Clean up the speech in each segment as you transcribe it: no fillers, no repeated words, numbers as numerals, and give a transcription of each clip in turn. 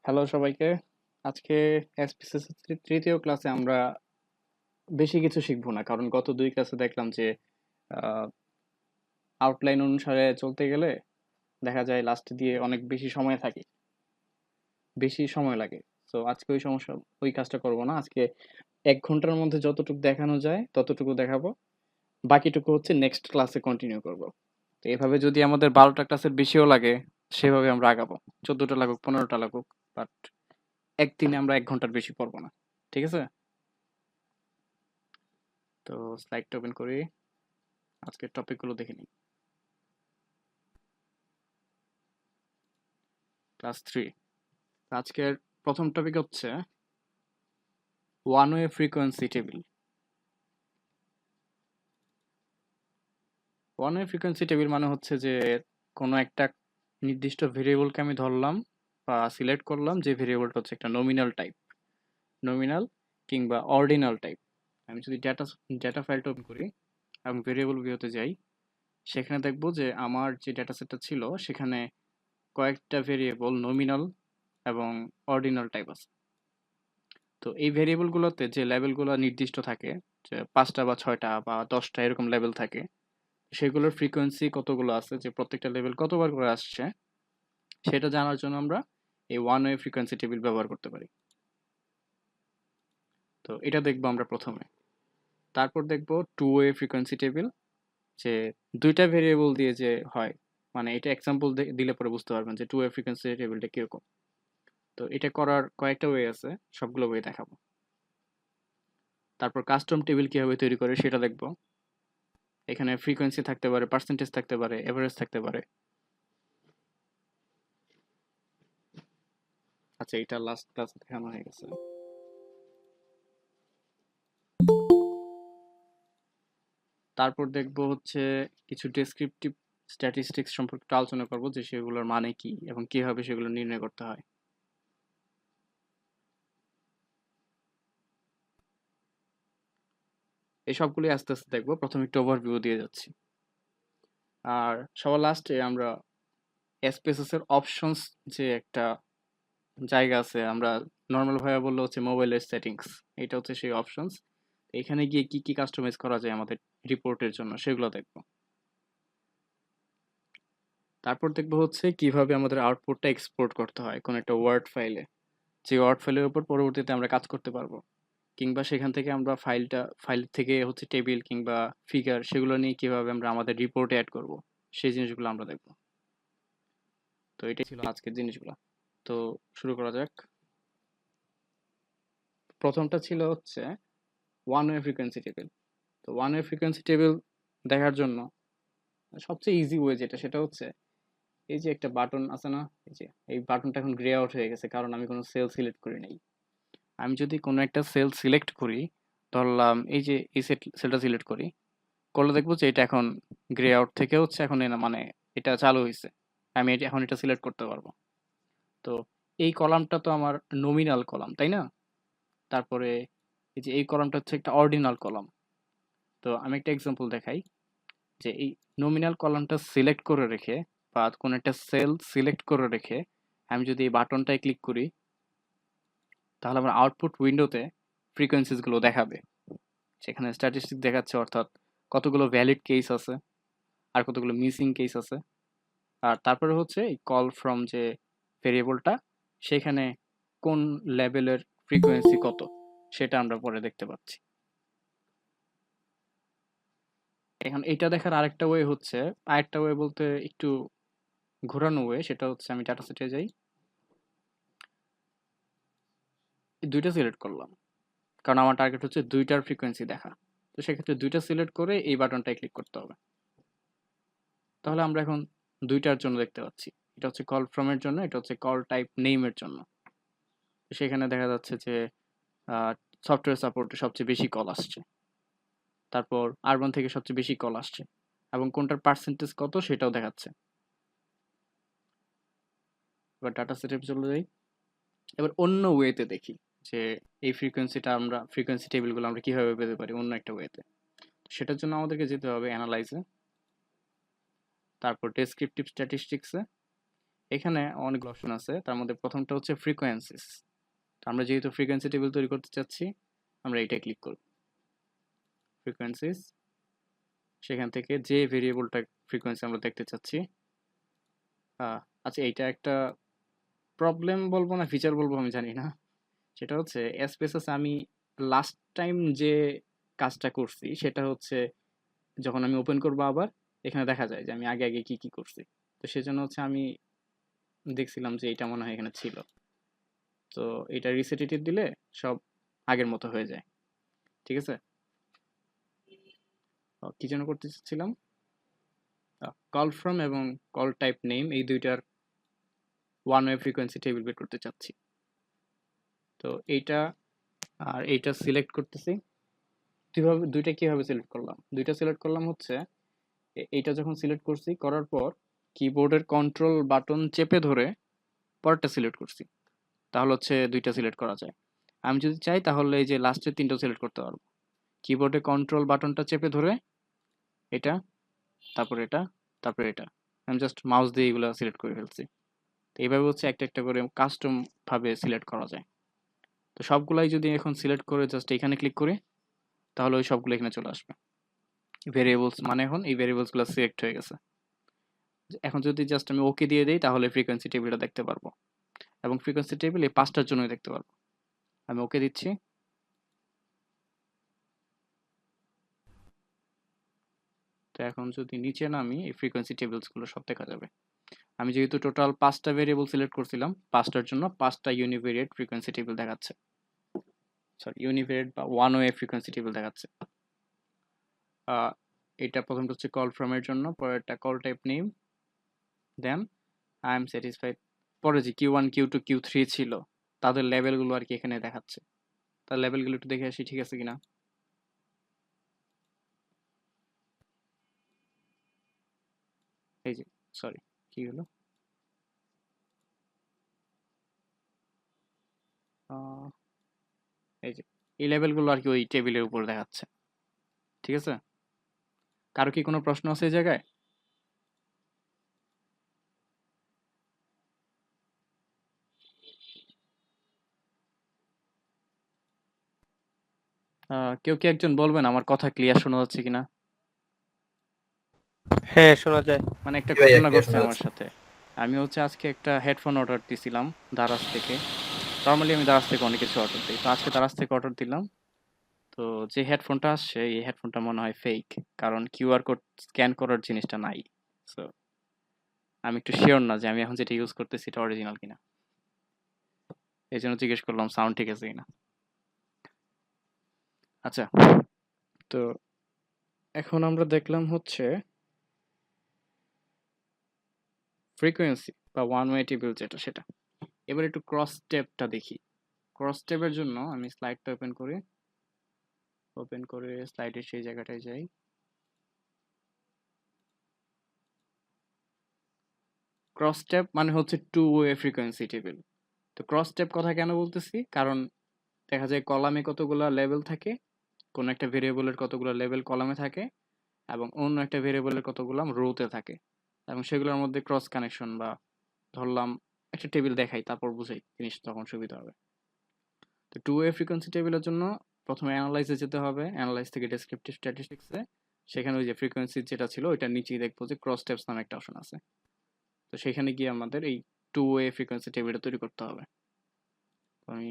Hello সবাইকে। আজকে এসপিসিসি তৃতীয় ক্লাসে আমরা বেশি কিছু শিখবো না, কারণ গত দুই ক্লাসে দেখলাম যে আউটলাইন অনুসারে চলতে গেলে দেখা যায় লাস্ট দিয়ে অনেক বেশি সময় লাগে। তো আজকে ওই কাজটা করব না। আজকে 1 ঘন্টার মধ্যে যতটুকু দেখানো যায় ততটুকু দেখাবো, বাকিটুকু হচ্ছে নেক্সট ক্লাসে কন্টিনিউ করব। তো এভাবে যদি আমাদের 12টা ক্লাসের বেশিও লাগে সেভাবে আমরা আগাবো, 14টা লাগুক 15টা লাগুক, বাট একদিনে আমরা 1 ঘন্টার বেশি পড়বো না। ঠিক আছে? তো স্লাইডটা ওপেন করি, আজকের টপিকগুলো দেখে নিই। ক্লাস 3 আজকের প্রথম টপিক হচ্ছে one way frequency table. One way frequency table মানে হচ্ছে যে কোনো একটা নির্দিষ্ট ভেরিয়েবলকে আমি ধরলাম বা সিলেক্ট করলাম, যে ভেরিয়েবলটা হচ্ছে একটা নমিনাল কিংবা অর্ডিনাল টাইপ। আমি যদি ডেটা ফাইলটা ওপেন করি এবং ভেরিয়েবল ভিউতে যাই, সেখানে দেখবো যে আমার যে ডেটা সেটটা ছিল সেখানে কয়েকটা ভেরিয়েবল নমিনাল এবং অর্ডিনাল টাইপ আছে। তো এই ভেরিয়েবলগুলোতে যে লেভেলগুলো নির্দিষ্ট থাকে, যে 5টা বা 6টা বা 10টা এরকম লেভেল থাকে, সেগুলোর ফ্রিকোয়েন্সি কতগুলো আছে, যে প্রত্যেকটা লেভেল কতবার করে আসছে, সেটা জানার জন্য আমরা এই ওয়ান ওয়ে ফ্রিকোয়েন্সি টেবিল ব্যবহার করতে পারি। তো এটা দেখবো আমরা প্রথমে। তারপর দেখবো টু ওয়ে ফ্রিকোয়েন্সি টেবিল, যে দুইটা ভেরিয়েবল দিয়ে যে হয়, মানে এটা এক্সাম্পল দিলে পরে বুঝতে পারবেন যে টু ওয়ে ফ্রিকোয়েন্সি টেবিলটা কিরকম। তো এটা করার কয়েকটা ওয়ে আছে, সবগুলো ওয়ে দেখাবো। তারপর কাস্টম টেবিল কিভাবে তৈরি করে সেটা দেখবো। এখানে ফ্রিকোয়েন্সি থাকতে পারে, পার্সেন্টেজ থাকতে পারে, এভারেজ থাকতে পারে। আচ্ছা, এটা লাস্ট ক্লাস দেখানো হয়ে গেছে। তারপর দেখবো হচ্ছে কিছু ডেসক্রিপটিভ স্ট্যাটিস্টিক্স সম্পর্কে একটু আলোচনা করবো, যে সেগুলোর মানে কি এবং কিভাবে সেগুলো নির্ণয় করতে হয়। এই সবগুলি আস্তে আস্তে দেখবো, প্রথমে একটু ওভারভিউ দিয়ে যাচ্ছি। আর সবার লাস্টে আমরা এসপিএসএস এর অপশনস যে একটা জায়গা আছে, আমরা নর্মাল ভাবে বললে হচ্ছে মোবাইলের সেটিংস, এটা হচ্ছে সেই অপশনস। এখানে গিয়ে কি কি কাস্টমাইজ করা যায় আমাদের রিপোর্টের জন্য সেগুলো দেখবো। তারপর দেখবো হচ্ছে কিভাবে আমাদের আউটপুটটা এক্সপোর্ট করতে হয় কোন একটা ওয়ার্ড ফাইলে, যে ওয়ার্ড ফাইলের উপর পরবর্তীতে আমরা কাজ করতে পারবো, কিংবা সেখান থেকে আমরা ফাইল থেকে হচ্ছে টেবিল কিংবা ফিগার সেগুলো নিয়ে কিভাবে আমরা আমাদের রিপোর্টে অ্যাড করব, সেই জিনিসগুলো আমরা দেখবো। তো এটাই ছিল আজকের জিনিসগুলো। তো শুরু করা যাক। প্রথমটা ছিল হচ্ছে ওয়ান ওয়ে ফ্রিকোয়েন্সি টেবিল। তো ওয়ান ওয়ে ফ্রিকোয়েন্সি টেবিল দেখার জন্য সবচেয়ে ইজি ওয়ে যেটা, সেটা হচ্ছে এই যে একটা বাটন আছে না, এই যে এই বাটনটা এখন গ্রে আউট হয়ে গেছে কারণ আমি কোনো সেল সিলেক্ট করি নাই। আমি যদি কোনো একটা সেল সিলেক্ট করি, ধরলাম এই যে এই সেলটা সিলেক্ট করি, করলে দেখবো যে এটা এখন গ্রে আউট থেকে হচ্ছে এখন মানে এটা চালু হয়েছে, আমি এখন এটা সিলেক্ট করতে পারবো। তো এই কলামটা তো আমার নমিনাল কলাম, তাই না? তারপরে এই যে এই কলামটা হচ্ছে একটা অর্ডিনাল কলাম। তো আমি একটা এক্সাম্পল দেখাই, যে এই নমিনাল কলামটা সিলেক্ট করে রেখে বা কোনো একটা সেল সিলেক্ট করে রেখে আমি যদি এই বাটনটায় ক্লিক করি, তাহলে আমার আউটপুট উইন্ডোতে ফ্রিকোয়েন্সিস গুলো দেখাবে। সেখানে স্ট্যাটিস্টিক দেখাচ্ছে, অর্থাৎ কতগুলো ভ্যালিড কেস আছে আর কতগুলো মিসিং কেস আছে। আর তারপরে হচ্ছে এই কল ফ্রম যে ভেরিয়েবলটা, সেখানে কোন লেভেলের ফ্রিকোয়েন্সি কত সেটা আমরা পরে দেখতে পাচ্ছি। এখন এটা দেখার আরেকটা ওয়ে বলতে একটু ঘোরানো ওয়ে, সেটা হচ্ছে আমি ডাটা সেটে যাই, এই দুইটা সিলেক্ট করলাম, কারণ আমার টার্গেট হচ্ছে দুইটার ফ্রিকোয়েন্সি দেখা। তো সেক্ষেত্রে দুইটা সিলেক্ট করে এই বাটনটায় ক্লিক করতে হবে। তাহলে আমরা এখন দুইটার জন্য দেখতে পাচ্ছি, এটা হচ্ছে কল ফ্রম এর জন্য, এটা হচ্ছে কল টাইপ নেইমের জন্য। সেখানে দেখা যাচ্ছে যে সফটওয়্যার সাপোর্টে সবচেয়ে বেশি কল আসছে, তারপর আরবান থেকে সবচেয়ে বেশি কল আসছে, এবং কোনটার পার্সেন্টেজ কত সেটাও দেখাচ্ছে। এবার ডাটা সেটে চলে যাই, এবার অন্য ওয়েতে দেখি যে এই ফ্রিকোয়েন্সি টেবিলগুলো আমরা কিভাবে পেতে পারি অন্য একটা ওয়েতে। সেটার জন্য আমাদেরকে যেতে হবে অ্যানালাইজে, তারপর ডেসক্রিপটিভ স্ট্যাটিস্টিক্সে, এখানে অনেক অপশন আছে, তার মধ্যে প্রথমটা হচ্ছে ফ্রিকোয়েন্সিস। আমরা যেহেতু ফ্রিকোয়েন্সি টেবিল তৈরি করতে চাচ্ছি, আমরা এটা ক্লিক করব, ফ্রিকোয়েন্সিস। সেখান থেকে যে ভেরিয়েবলটা ফ্রিকোয়েন্সি আমরা দেখতে চাচ্ছি, আচ্ছা এইটা একটা প্রবলেম বলবো না ফিচার বলবো আমি জানি না। সেটা হচ্ছে এসপেসাস আমি লাস্ট টাইম যে কাজটা করছি সেটা হচ্ছে যখন আমি ওপেন করবো আবার এখানে দেখা যায় যে আমি আগে আগে কি কি করছি। তো সেজন্য হচ্ছে আমি দেখছিলাম যে এটা মনে হয় এখানে ছিল। তো এটা রিসেটেটিভ দিলে সব আগের মতো হয়ে যায়। ঠিক আছে, কি যেন করতে চাচ্ছিলাম, কল ফ্রম এবং কল টাইপ নেম এই দুইটার ওয়ান ওয়ে ফ্রিকোয়েন্সি টেবিল বের করতে চাচ্ছি। তো এইটা আর এইটা সিলেক্ট করতেছি। দুইটা কিভাবে সিলেক্ট করলাম, দুইটা সিলেক্ট করলাম হচ্ছে এইটা যখন সিলেক্ট করছি করার পর কিবোর্ডের কন্ট্রোল বাটন চেপে ধরে পরেরটা সিলেক্ট করছি, তাহলে হচ্ছে দুইটা সিলেক্ট করা যায়। আমি যদি চাই তাহলে এই যে লাস্টের তিনটা সিলেক্ট করতে পারবো, কিবোর্ডে কন্ট্রোল বাটনটা চেপে ধরে এটা, তারপর এটা, তারপর এটা, আমি জাস্ট মাউস দিয়ে এগুলো সিলেক্ট করে ফেলছি। তো এইভাবে হচ্ছে একটা একটা করে কাস্টম ভাবে সিলেক্ট করা যায়। তো সবগুলাই যদি এখন সিলেক্ট করে জাস্ট এখানে ক্লিক করি তাহলে ওই সবগুলো এখানে চলে আসবে। ভেরিয়েবলস মানে এখন এই ভেরিয়েবলসগুলো সিলেক্ট হয়ে গেছে। এখন যদি জাস্ট আমি ওকে দিয়ে দিই তাহলে ফ্রিকোয়েন্সি টেবিলটা দেখতে পারবো, এবং ফ্রিকোয়েন্সি টেবিল এই পাঁচটার জন্যই দেখতে পারবো। আমি ওকে দিচ্ছি। তো এখন যদি নিচে নামি এই ফ্রিকোয়েন্সি টেবিলসগুলো সব দেখা যাবে। আমি যেহেতু টোটাল পাঁচটা ভেরিয়েবল সিলেক্ট করছিলাম, পাঁচটার জন্য পাঁচটা ইউনিভেরিয়েট ফ্রিকোয়েন্সি টেবিল দেখাচ্ছে, সরি ইউনিভেরিয়েট বা ওয়ান ওয়ে ফ্রিকোয়েন্সি টেবিল দেখাচ্ছে। আহ, এটা প্রথমটা হচ্ছে কল ফ্রম এর জন্য, পরেরটা call type name, then I am satisfied. পরে যে Q one Q two Q three ছিল তাদের লেভেলগুলো আর কি এখানে দেখাচ্ছে। তার লেভেলগুলো একটু দেখে আসি ঠিক আছে কিনা। এই যে, সরি, কি হলো, আহ, এই যে এই লেভেলগুলো আর কি ওই টেবিলের উপর দেখাচ্ছে। ঠিক আছে, কারো কি কোনো প্রশ্ন আছে এই জায়গায়? কেউ কি একজন বলবেন আমার কথা ক্লিয়ার শোনা যাচ্ছে কিনা? হ্যাঁ, শোনা যায়। মানে একটা জি ভাইয়া, ঘটনা ক্লিয়ার ঘটছে শোনা আমার যাচ্ছে। সাথে। আমি হচ্ছে আজকে একটা হেডফোন অর্ডার দিছিলাম দারাজ থেকে। নর্মালি আমি দারাজ থেকে অনেক কিছু অর্ডার দিই, তো আজকে দারাজ থেকে অর্ডার দিলাম। তো যে হেডফোনটা আসছে এই হেডফোনটা মনে হয় ফেক, কারণ কিউআর কোড স্ক্যান করার জিনিসটা নাই। সো আমি একটু শিওর না যে আমি এখন যেটা ইউজ করতেছি এটা অরিজিনাল কিনা, এই জন্য জিজ্ঞেস করলাম সাউন্ড ঠিক আছে কিনা। আচ্ছা, তো এখন আমরা দেখলাম হচ্ছে ফ্রিকোয়েন্সি বা ওয়ান ওয়ে টেবিল যেটা সেটা। এবার একটু ক্রস স্টেপটা দেখি। ক্রস স্টেপের জন্য আমি স্লাইডটা ওপেন করি, ওপেন করে স্লাইডের সেই জায়গাটায় যাই। ক্রস স্টেপ মানে হচ্ছে টু ওয়ে ফ্রিকোয়েন্সি টেবিল। তো ক্রস স্টেপ কথা কেন বলতেছি, কারণ দেখা যায় কলামে কতগুলা লেভেল থাকে, কোন একটা ভেরিয়েবলের কতগুলো লেভেল কলামে থাকে, এবং অন্য একটা ভেরিয়েবলের কতগুলো রোতে থাকে, এবং সেগুলোর মধ্যে ক্রস কানেকশন বা ধরলাম একটা টেবিল দেখাই তারপর বুঝাই জিনিস তখন সুবিধা হবে। তো টু ওয়ে ফ্রিকোয়েন্সি টেবিলের জন্য প্রথমে অ্যানালাইজে যেতে হবে, অ্যানালাইজ থেকে ডেসক্রিপটিভ স্ট্যাটিস্টিক্সে, সেখানে ওই যে ফ্রিকোয়েন্সি যেটা ছিল ওইটার নিচেই দেখবো যে ক্রস স্টেপস নামে একটা অপশন আছে। তো সেখানে গিয়ে আমাদের এই টু ওয়ে ফ্রিকোয়েন্সি টেবিলটা তৈরি করতে হবে। তো আমি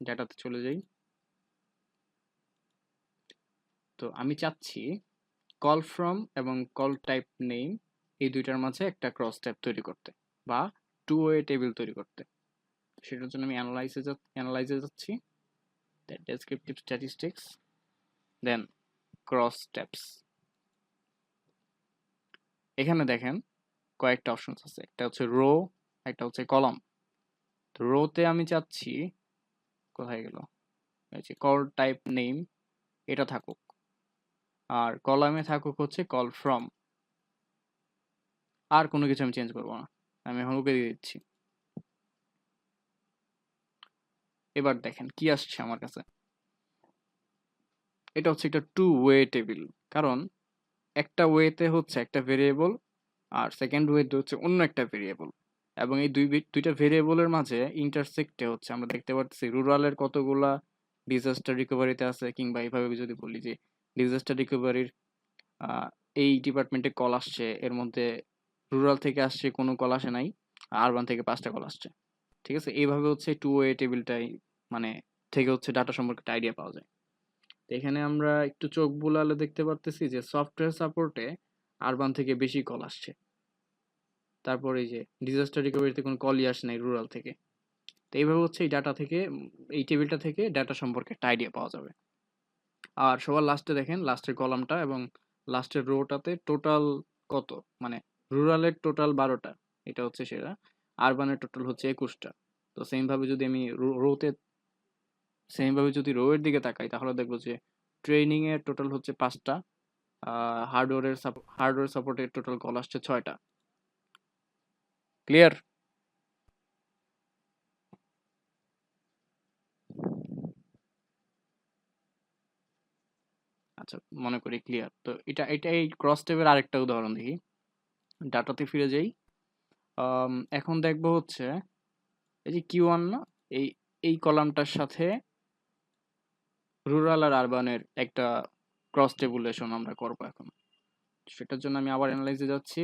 ডাটাতে চলে যাই। তো আমি চাচ্ছি কল ফ্রম এবং কল টাইপ নেম এই দুইটার মাঝে একটা ক্রস ট্যাব তৈরি করতে বা টু ওয়ে টেবিল তৈরি করতে। সেটার জন্য আমি অ্যানালাইজে যাচ্ছি, descriptive statistics, then cross tabs. এখানে দেখেন কয়েকটা অপশন আছে, একটা হচ্ছে রো, একটা হচ্ছে কলাম। তো রোতে আমি চাচ্ছি, কোথায় গেল, এই যে কল টাইপ নেম এটা থাকুক, আর কলামে থাকুক হচ্ছে কল ফ্রম। আর কোনো কিছু আমি চেঞ্জ করবো না, আমি এখন ওকে দিয়ে দিচ্ছি। এবার দেখেন কি আসছে আমার কাছে, এটা হচ্ছে একটা টু ওয়ে টেবিল। কারণ একটা ওয়েতে হচ্ছে একটা ভেরিয়েবল আর সেকেন্ড ওয়েতে হচ্ছে অন্য একটা ভেরিয়েবল। এবং এই দুইটা ভেরিয়েবলের মাঝে ইন্টারসেক্টে হচ্ছে আমরা দেখতে পাচ্ছি রুরালের কতগুলা ডিজাস্টার রিকভারিতে আছে, কিংবা এইভাবে যদি বলি যে ডিজাস্টার রিকভারির আহ, এই ডিপার্টমেন্টে কল আসছে, এর মধ্যে রুরাল থেকে আসছে কোনো কল আসে নাই, আরবান থেকে 5টা কল আসছে। ঠিক আছে, এইভাবে হচ্ছে টু ওয়ে টেবিলটাই মানে থেকে হচ্ছে ডাটা সম্পর্কে একটা আইডিয়া পাওয়া যায়। তো এখানে আমরা একটু চোখ বুলালে দেখতে পারতেছি যে সফটওয়্যার সাপোর্টে আরবান থেকে বেশি কল আসছে। তারপর এই যে ডিজাস্টার রিকভারিতে কোনো কলই আসে নাই রুরাল থেকে। তো এইভাবে হচ্ছে এই ডাটা থেকে এই টেবিলটা থেকে ডাটা সম্পর্কে একটা আইডিয়া পাওয়া যাবে। আর সবার লাস্টে দেখেন লাস্টের কলামটা এবং লাস্টের রোটাতে টোটাল কত, মানে রুরালের টোটাল 12টা, এটা হচ্ছে সেটা। আরবানের টোটাল হচ্ছে 21টা। তো সেম ভাবে যদি আমি রোতে সেম ভাবে যদি রো এর দিকে তাকাই, তাহলে দেখবো যে ট্রেনিং এর টোটাল হচ্ছে 5টা, হার্ডওয়্যার সাপোর্টের টোটাল কল আসছে 6টা। ক্লিয়ার? আচ্ছা, মনে করি ক্লিয়ার। তো এটা এই ক্রস টেবের আরেকটা উদাহরণ দেখি। ডাটাতে ফিরে যাই। এখন দেখবো হচ্ছে এই যে Q1 না, এই এই কলামটার সাথে রুরাল আর আরবানের একটা ক্রস টেবুলেশন আমরা করব এখন। সেটার জন্য আমি আবার অ্যানালাইজে যাচ্ছি।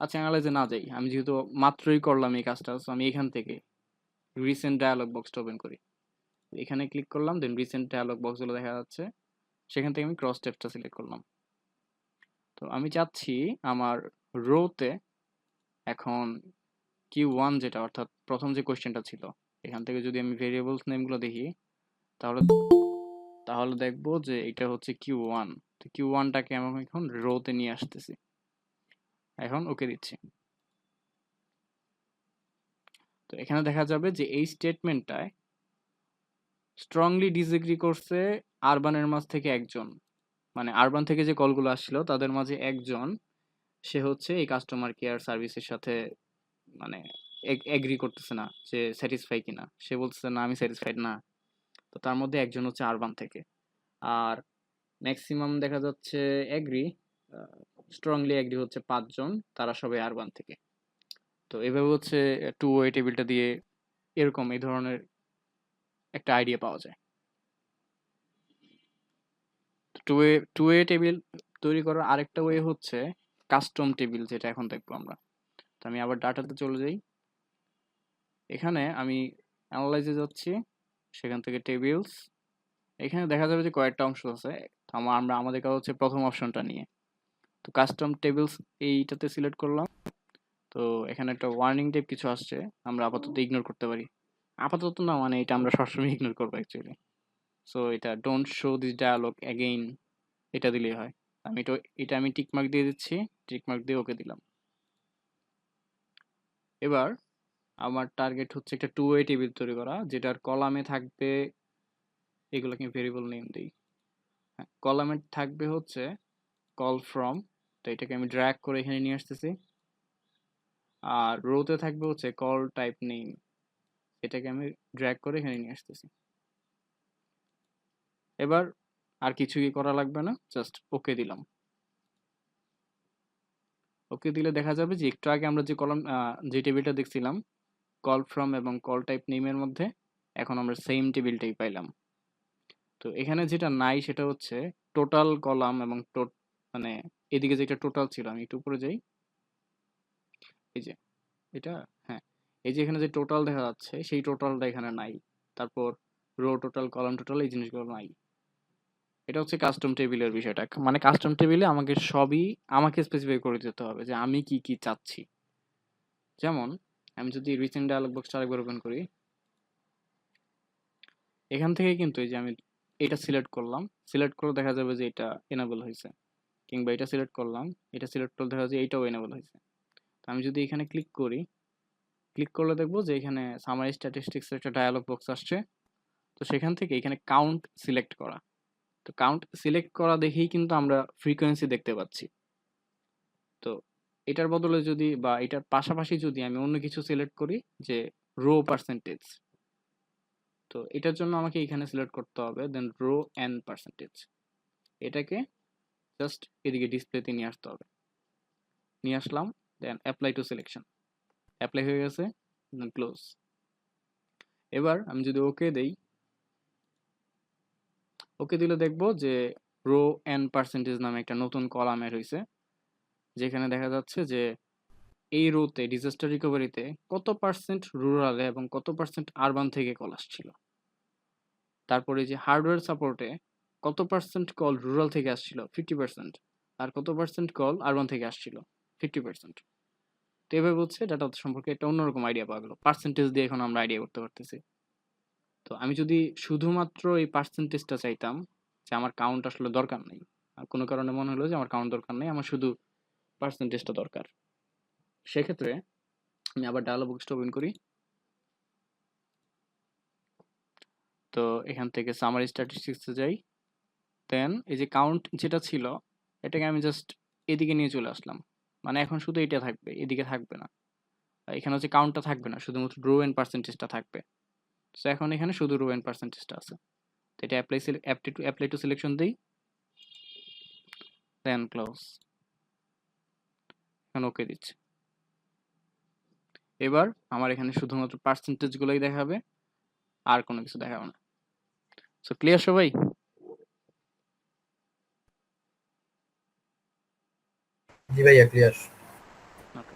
আচ্ছা, অ্যানালাইজে না যাই, আমি যেহেতু মাত্রই করলাম এই কাজটা, so আমি এখান থেকে রিসেন্ট ডায়ালগ বক্সটা ওপেন করি। এখানে ক্লিক করলাম, দেন রিসেন্ট ডায়ালগ বক্সগুলো দেখা যাচ্ছে। সেখান থেকে আমি ক্রস টেবটা সিলেক্ট করলাম। তো আমি চাচ্ছি আমার রোতে এখন Q1 যেটা, অর্থাৎ প্রথম যে কোয়েশ্চেনটা ছিল, এখান থেকে যদি আমি ভেরিয়েবলস নেমগুলো দেখি, তাহলে তাহলে দেখবো যে এটা হচ্ছে Q1। তো Q1টাকে আমি এখন রোতে নিয়ে আসতেছি। এখন ওকে দিচ্ছি। তো এখানে দেখা যাবে যে এই স্টেটমেন্টটায় স্ট্রংলি ডিসএগ্রি করছে আরবানের মাঝ থেকে একজন, মানে আরবান থেকে যে কলগুলো আসছিল তাদের মাঝে একজন, সে হচ্ছে এই কাস্টমার কেয়ার সার্ভিসের সাথে মানে এগ্রি করতেছে না, যে স্যাটিসফাই কিনা। সে বলতেছে না, আমি স্যাটিসফাইড না। তো তার মধ্যে একজন হচ্ছে আরবান থেকে। আর ম্যাক্সিমাম দেখা যাচ্ছে এগ্রি, স্ট্রংলি এগ্রি হচ্ছে 5জন, তারা সবাই আরবান থেকে। তো এভাবে হচ্ছে টু ওয়ে টেবিলটা দিয়ে এরকম এই ধরনের একটা আইডিয়া পাওয়া যায়। টু ওয়ে টেবিল তৈরি করার আরেকটা ওয়ে হচ্ছে কাস্টম টেবিল, যেটা এখন দেখবো আমরা। তো আমি আবার ডাটাতে চলে যাই। এখানে আমি অ্যানালাইজে যাচ্ছি, সেখান থেকে টেবিলস। এখানে দেখা যাবে যে কয়েকটা অংশ আছে। তো আমরা আমাদের কাজ হচ্ছে প্রথম অপশনটা নিয়ে। তো কাস্টম টেবিলস এইটাতে সিলেক্ট করলাম। তো এখানে একটা ওয়ার্নিং টাইপ কিছু আসছে, আমরা আপাতত ইগনোর করতে পারি। আপাতত না, মানে এটা আমরা সবসময় ইগনোর করবো অ্যাকচুয়ালি। সো এটা don't show this dialog again, এটা দিলেই হয়। এটা আমি টিকমার্ক দিয়ে দিচ্ছি, টিকমার্ক দিয়ে ওকে দিলাম। এবার আমার টার্গেট হচ্ছে একটা টু ওয়ে টেবিল তৈরি করা, যেটার কলামে থাকবে, এগুলোকে ভেরিয়েবল নেম দিই। হ্যাঁ, কলামে থাকবে হচ্ছে কল ফ্রম, তো এটাকে আমি ড্র্যাগ করে এখানে নিয়ে আসতেছি। আর রোতে থাকবে হচ্ছে কল টাইপ নেম, এটাকে আমি ড্র্যাগ করে এখানে নিয়ে আসতেছি। এবার আর কিছুই করা লাগবে না, জাস্ট ওকে দিলাম। ওকে দিলে দেখা যাবে যে একটু আগে আমরা যে কলাম যে টেবিলটা দেখছিলাম কল ফ্রম এবং কল টাইপ নেমের মধ্যে, এখন আমরা সেম টেবিলটাই পাইলাম। তো এখানে যেটা নাই সেটা হচ্ছে টোটাল কলাম এবং মানে এদিকে যেটা টোটাল ছিল, আমি একটু উপরে যাই। এই যে এটা, হ্যাঁ, এই যে এখানে যে টোটাল দেখা যাচ্ছে সেই টোটালটা এখানে নাই। তারপর রো টোটাল, কলাম টোটাল, এই জিনিসগুলো নাই। এটা হচ্ছে কাস্টম টেবিলের বিষয়টা, মানে কাস্টম টেবিলে আমাকে সবই আমাকে স্পেসিফাই করে দিতে হবে যে আমি কি কি চাচ্ছি। যেমন আমি যদি রিসেন্ট ডায়ালগ বক্সটা আরেকবার ওপেন করি, এখান থেকে কিন্তু এই যে আমি এটা সিলেক্ট করলাম, সিলেক্ট করে দেখা যাবে যে এটা এনাবেল হয়েছে। কিংবা এটা সিলেক্ট করলাম, এটা সিলেক্ট করলে দেখা যাবে যে এইটাও এনাবেল হয়েছে। তো আমি যদি এখানে ক্লিক করি, ক্লিক করলে দেখবো যে এখানে সামারি স্ট্যাটিস্টিক্স একটা ডায়ালগ বক্স আসছে। তো সেখান থেকে এখানে কাউন্ট সিলেক্ট করা, তো কাউন্ট সিলেক্ট করা দেখেই কিন্তু আমরা ফ্রিকোয়েন্সি দেখতে পাচ্ছি। তো এটার বদলে যদি বা এটার পাশাপাশি যদি আমি অন্য কিছু সিলেক্ট করি, যে রো পার্সেন্টেজ, তো এটার জন্য আমাকে এখানে সিলেক্ট করতে হবে দেন রো এন পার্সেন্টেজ, এটাকে জাস্ট এদিকে ডিসপ্লেতে নিয়ে আসতে হবে। নিয়ে আসলাম, then apply to selection, apply হয়ে গেছে, দেন ক্লোজ। এবার আমি যদি ওকে দেই, ওকে দিলে দেখবো যে রো অ্যান্ড পার্সেন্টেজ নামে একটা নতুন কলাম এর হয়েছে, যেখানে দেখা যাচ্ছে যে এই রোতে ডিজাস্টার রিকভারিতে কত পার্সেন্ট রুরালে এবং কত পার্সেন্ট আরবান থেকে কল আসছিল। তারপরে যে হার্ডওয়্যার সাপোর্টে কত পার্সেন্ট কল রুরাল থেকে আসছিল 50%, আর কত পার্সেন্ট কল আরবান থেকে আসছিল 50%। তো এভাবে হচ্ছে ডাটা সম্পর্কে একটা অন্যরকম আইডিয়া পাওয়া গেল, পার্সেন্টেজ দিয়ে এখন আমরা আইডিয়া করতে পারতেছি। তো আমি যদি শুধুমাত্র এই পার্সেন্টেজটা চাইতাম, যে আমার কাউন্ট আসলে দরকার নেই, আর কোনো কারণে মনে হলো যে আমার কাউন্ট দরকার নেই, আমার শুধু পার্সেন্টেজটা দরকার, সেক্ষেত্রে আমি আবার ডায়ালগ বক্সটা ওপেন করি। তো এখান থেকে সামারি স্ট্যাটিস্টিক্সে যাই, দেন এই যে কাউন্ট যেটা ছিল এটাকে আমি জাস্ট এদিকে নিয়ে চলে আসলাম, মানে এখন শুধু এটা থাকবে, এদিকে থাকবে না। এখানে হচ্ছে কাউন্টটা থাকবে না, শুধুমাত্র রো এন্ড পার্সেন্টেজটা থাকবে। সো এখন এখানে শুধু রো এন্ড পার্সেন্টেজটা আছে। তো এটা অ্যাপ্লাই টু সিলেকশন দিই, দেন ক্লোজ, এখন ওকে দিচ্ছি। এবার আমার এখানে শুধুমাত্র পার্সেন্টেজ গুলোই দেখাবে, আর কোনো কিছু দেখাবে না। সো ক্লিয়ার সবাই? জি ভাইয়া ক্লিয়ার। ওকে।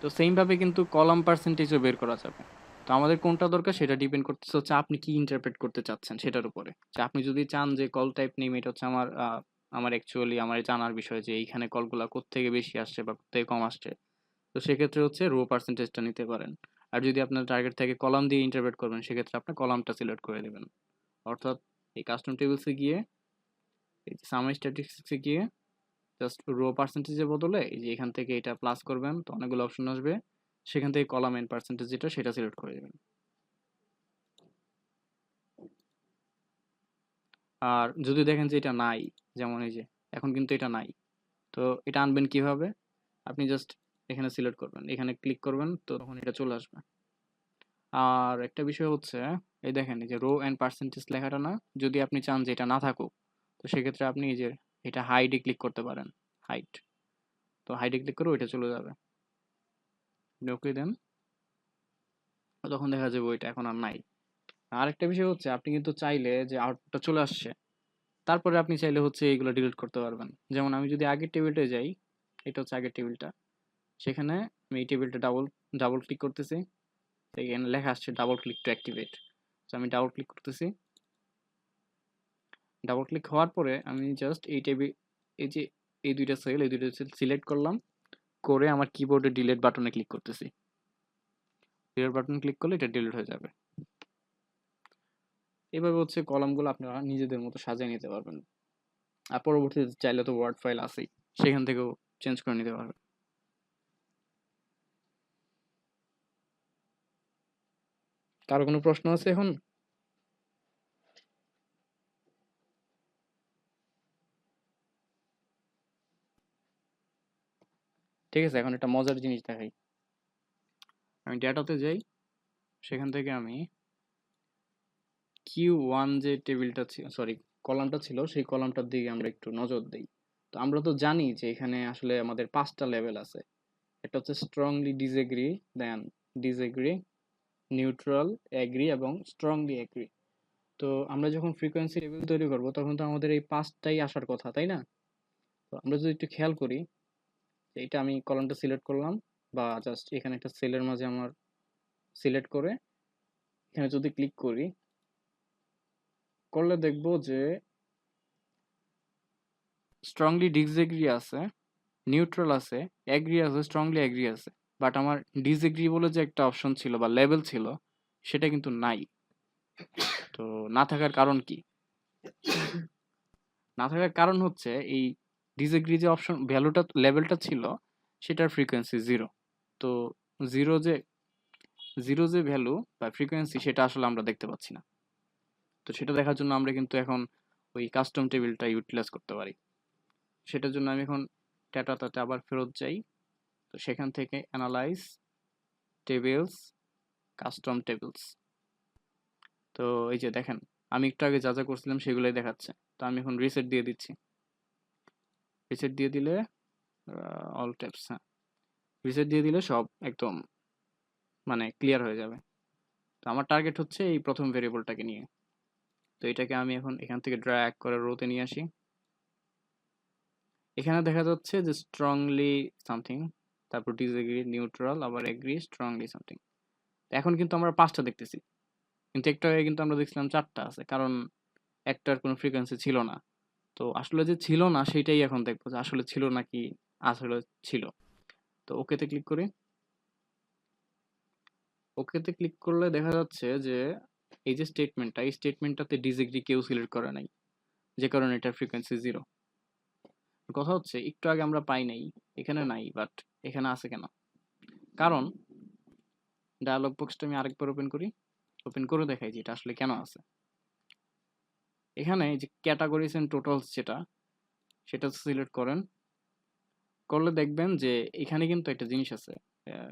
তো সেম ভাবে কিন্তু কলাম পার্সেন্টেজও বের করা যাবে। তো আমাদের কোনটা দরকার সেটা ডিপেন্ড করতেছে হচ্ছে আপনি কি ইন্টারপ্রেট করতে চাচ্ছেন সেটার উপরে। যে আপনি যদি চান যে কল টাইপ নেম এটা হচ্ছে আমার অ্যাকচুয়ালি আমার জানার বিষয় যে এইখানে কলগুলা কোত্থেকে বেশি আসছে বা কোত্থেকে কম আসছে, তো সেক্ষেত্রে হচ্ছে রো পার্সেন্টেজটা নিতে পারেন। আর যদি আপনার টার্গেট থাকে কলাম দিয়ে ইন্টারপ্রেট করবেন, সেক্ষেত্রে আপনি কলামটা সিলেক্ট করে দেবেন। অর্থাৎ এই কাস্টম টেবিলসে গিয়ে, এই সামারি স্ট্যাটিস্টিক্সে গিয়ে জাস্ট রো পার্সেন্টেজের বদলে এই যে এখান থেকে এটা প্লাস করবেন, তো অনেকগুলো অপশন আসবে, সেখান থেকে কলাম এন্ড পার্সেন্টেজ যেটা সেটা সিলেক্ট করে দেবেন। আর যদি দেখেন যে এটা নাই, যেমন এই যে এখন কিন্তু এটা নাই, তো এটা আনবেন কিভাবে? আপনি জাস্ট এখানে সিলেক্ট করবেন, এখানে ক্লিক করবেন, তো তখন এটা চলে আসবে। আর একটা বিষয় হচ্ছে, এই দেখেন এই যে রো এন্ড পার্সেন্টেজ লেখাটা না, যদি আপনি চান যে এটা না থাকুক, তো সেক্ষেত্রে আপনি এই যে এটা হাইডে ক্লিক করতে পারেন, হাইড। তো হাইডে ক্লিক করে ওইটা চলে যাবে, আপনি ওকে দেন, তখন দেখা যাবে ওইটা এখন আর নাই। আরেকটা বিষয় হচ্ছে আপনি কিন্তু চাইলে যে আউটপুটটা চলে আসছে, তারপরে আপনি চাইলে হচ্ছে এইগুলো ডিলিট করতে পারবেন। যেমন আমি যদি আগের টেবিলটা যাই, এটা হচ্ছে আগের টেবিলটা, সেখানে আমি এই টেবিলটা ডাবল ডাবল ক্লিক করতেছি, এখানে লেখা আসছে ডাবল ক্লিক টু অ্যাক্টিভেট। তো আমি ডাবল ক্লিক করতেছি, ডাবল ক্লিক হওয়ার পরে আমি জাস্ট এই টেবিল, এই যে এই দুইটা সেল, এই দুইটা সেল সিলেক্ট করলাম, করে আমার কিবোর্ডে ডিলিট বাটনে ক্লিক করতেছি। ডিলিট বাটন ক্লিক করলে এটা ডিলিট হয়ে যাবে। এভাবে হচ্ছে কলামগুলো আপনারা নিজেদের মতো সাজিয়ে নিতে পারবেন। আর পরবর্তীতে চাইলে তো ওয়ার্ড ফাইল আছেই, সেখান থেকেও চেঞ্জ করে নিতে পারবেন। কারো কোনো প্রশ্ন আছে এখন? ঠিক আছে, এখন একটা মজার জিনিস দেখাই। আমি ডেটাতে যাই, সেখান থেকে আমি Q1 যে টেবিলটা ছিল, সরি কলামটা ছিল, সেই কলামটার দিকে আমরা একটু নজর দিই। তো আমরা তো জানি যে এখানে আসলে আমাদের 5টা লেভেল আছে। একটা হচ্ছে স্ট্রংলি ডিসএগ্রি, দেন ডিসএগ্রি, নিউট্রাল, এগ্রি এবং স্ট্রংলি এগ্রি। তো আমরা যখন ফ্রিকোয়েন্সি লেভেল তৈরি করব তখন তো আমাদের এই 5টাই আসার কথা, তাই না? তো আমরা যদি একটু খেয়াল করি, এটা আমি কলামটা সিলেক্ট করলাম, বা জাস্ট এখানে একটা সেলের মাঝে আমার সিলেক্ট করে এখানে যদি ক্লিক করি, করলে দেখবো যে স্ট্রংলি ডিসএগ্রি আছে, নিউট্রাল আছে, এগ্রি আছে, স্ট্রংলি এগ্রি আছে। বাট আমার ডিসএগ্রি বলে যে একটা অপশন ছিল বা লেভেল ছিল, সেটা কিন্তু নাই। তো না থাকার কারণ কি? না থাকার কারণ হচ্ছে এই ডিসএগ্রি যে অপশন ভ্যালুটা লেভেলটা ছিল, সেটার ফ্রিকোয়েন্সি জিরো। তো জিরো যে জিরো যে ভ্যালু বা ফ্রিকোয়েন্সি সেটা আসলে আমরা দেখতে পাচ্ছি না। তো সেটা দেখার জন্য আমরা কিন্তু এখন ওই কাস্টম টেবিলটা ইউটিলাইজ করতে পারি। সেটার জন্য আমি এখন ডেটাটাতে আবার ফেরত যাই। তো সেখান থেকে অ্যানালাইজ টেবিলস, কাস্টম টেবিলস। তো এই যে দেখেন, আমি একটু আগে যা যা করছিলাম সেগুলোই দেখাচ্ছে। তো আমি এখন রিসেট দিয়ে দিচ্ছি। রিসেট দিয়ে দিলে অল ট্যাপস, হ্যাঁ, রিসেট দিয়ে দিলে সব একদম মানে ক্লিয়ার হয়ে যাবে। তো আমার টার্গেট হচ্ছে এই প্রথম ভেরিয়েবলটাকে নিয়ে। তো এটাকে আমি এখন এখান থেকে ড্র্যাগ করে রোতে নিয়ে আসি। এখানে দেখা যাচ্ছে যে স্ট্রংলি সামথিং, তারপর ডিসএগ্রি, নিউট্রাল, আবার এগ্রি, স্ট্রংলি সামথিং। এখন কিন্তু আমরা 5টা দেখতেছি, কিন্তু একটু আগে কিন্তু আমরা দেখছিলাম 4টা আছে, কারণ একটার কোনো ফ্রিকোয়েন্সি ছিল না। তো আসলে যে ছিল না সেটাই এখন দেখবো যে আসলে ছিল নাকি আসলে ছিল। তো ওকেতে ক্লিক করি। ওকেতে ক্লিক করলে দেখা যাচ্ছে যে এই যে স্টেটমেন্টটা, এই স্টেটমেন্টটাতে ডিসএগ্রি কেউ সিলেক্ট করে নাই, যে কারণে এটা ফ্রিকোয়েন্সি 0। কথা হচ্ছে একটু আগে আমরা পাই নাই, এখানে নাই, বাট এখানে আছে কেন? কারণ ডায়ালগ বক্সটা আমি আরেকবার ওপেন করি, ওপেন করে দেখাই যে এটা আসলে কেন আছে। এখানে যে ক্যাটাগরিজ এন্ড টোটালস যেটা, সেটা সিলেক্ট করেন। করলে দেখবেন যে এখানে কিন্তু একটা জিনিস আছে, আহ,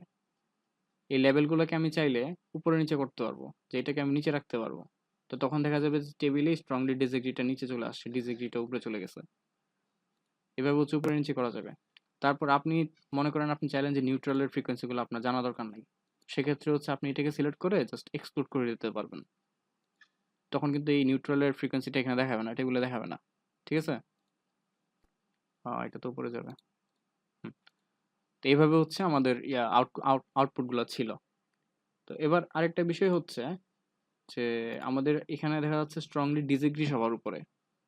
এই লেভেলগুলোকে আমি চাইলে উপরে নিচে করতে পারবো, যে এটাকে আমি নিচে রাখতে পারবো। তো তখন দেখা যাবে যে টেবিলে স্ট্রংলি ডিসএগ্রিটা নিচে চলে আসছে, ডিসএগ্রিটা উপরে চলে গেছে। এভাবে হচ্ছে উপরে নিচে করা যাবে। তারপর আপনি মনে করেন আপনি চাইলেন যে নিউট্রালের ফ্রিকোয়েন্সিগুলো আপনার জানা দরকার নাই, সেক্ষেত্রে হচ্ছে আপনি এটাকে সিলেক্ট করে জাস্ট এক্সক্লুড করে দিতে পারবেন। তখন কিন্তু এই নিউট্রালের ফ্রিকোয়েন্সিটা এখানে দেখাবে না, টেবিলে দেখাবে না। ঠিক আছে? এটা তো উপরে যাবে। হুম। তো এইভাবে হচ্ছে আমাদের আউটপুটগুলো ছিল। তো এবার আরেকটা বিষয় হচ্ছে যে আমাদের এখানে দেখা যাচ্ছে স্ট্রংলি ডিসএগ্রি সবার উপরে,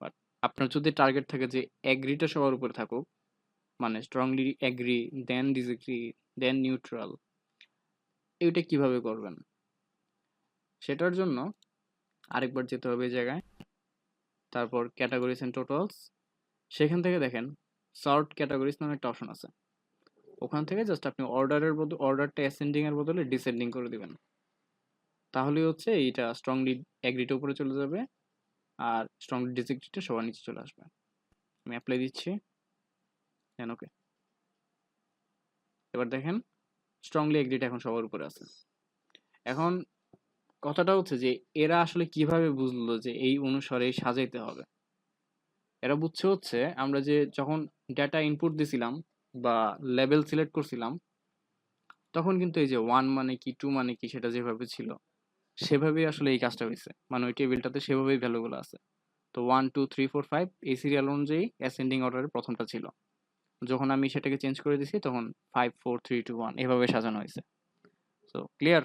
বাট আপনার যদি টার্গেট থাকে যে এগ্রিটা সবার উপরে থাকুক, মানে স্ট্রংলি এগ্রি, দেন ডিসএগ্রি, দেন নিউট্রাল, এইটা কিভাবে করবেন? সেটার জন্য আরেকবার যেতে হবে এই জায়গায়, তারপর ক্যাটাগরিজ এন্ড টোটালস। সেখান থেকে দেখেন সর্ট ক্যাটাগরিজ নামে একটা অপশন আছে। ওখান থেকে জাস্ট আপনি অর্ডারটা অ্যাসেন্ডিং এর বদলে ডিসেন্ডিং করে দিবেন। তাহলে হচ্ছে এইটা স্ট্রংলি এগ্রিটা উপরে চলে যাবে, আর স্ট্রংলি ডিসএগ্রিটা সবার নিচে চলে আসবে। আমি অ্যাপ্লাই দিচ্ছি, দেন ওকে। এবার দেখেন স্ট্রংলি এগ্রিটা এখন সবার উপরে আছে। এখন কথাটা হচ্ছে যে এরা আসলে কিভাবে বুঝলো যে এই অনুসারে সাজাইতে হবে? এরা বুঝছে হচ্ছে আমরা যে যখন ডেটা ইনপুট দিছিলাম বা লেভেল সিলেক্ট করছিলাম, তখন কিন্তু এই যে 1 মানে কি 2 মানে কি সেটা যেভাবে ছিল সেভাবেই আসলে এই কাজটা হয়েছে, মানে ওই টেবিলটাতে সেভাবেই ভ্যালুগুলো আছে। তো 1 2 3 4 5 এই সিরিয়াল অনুযায়ী অ্যাসেন্ডিং অর্ডারে প্রথমটা ছিল। যখন আমি সেটাকে চেঞ্জ করে দিছি তখন 5 4 3 2 1 এভাবে সাজানো হয়েছে। So clear?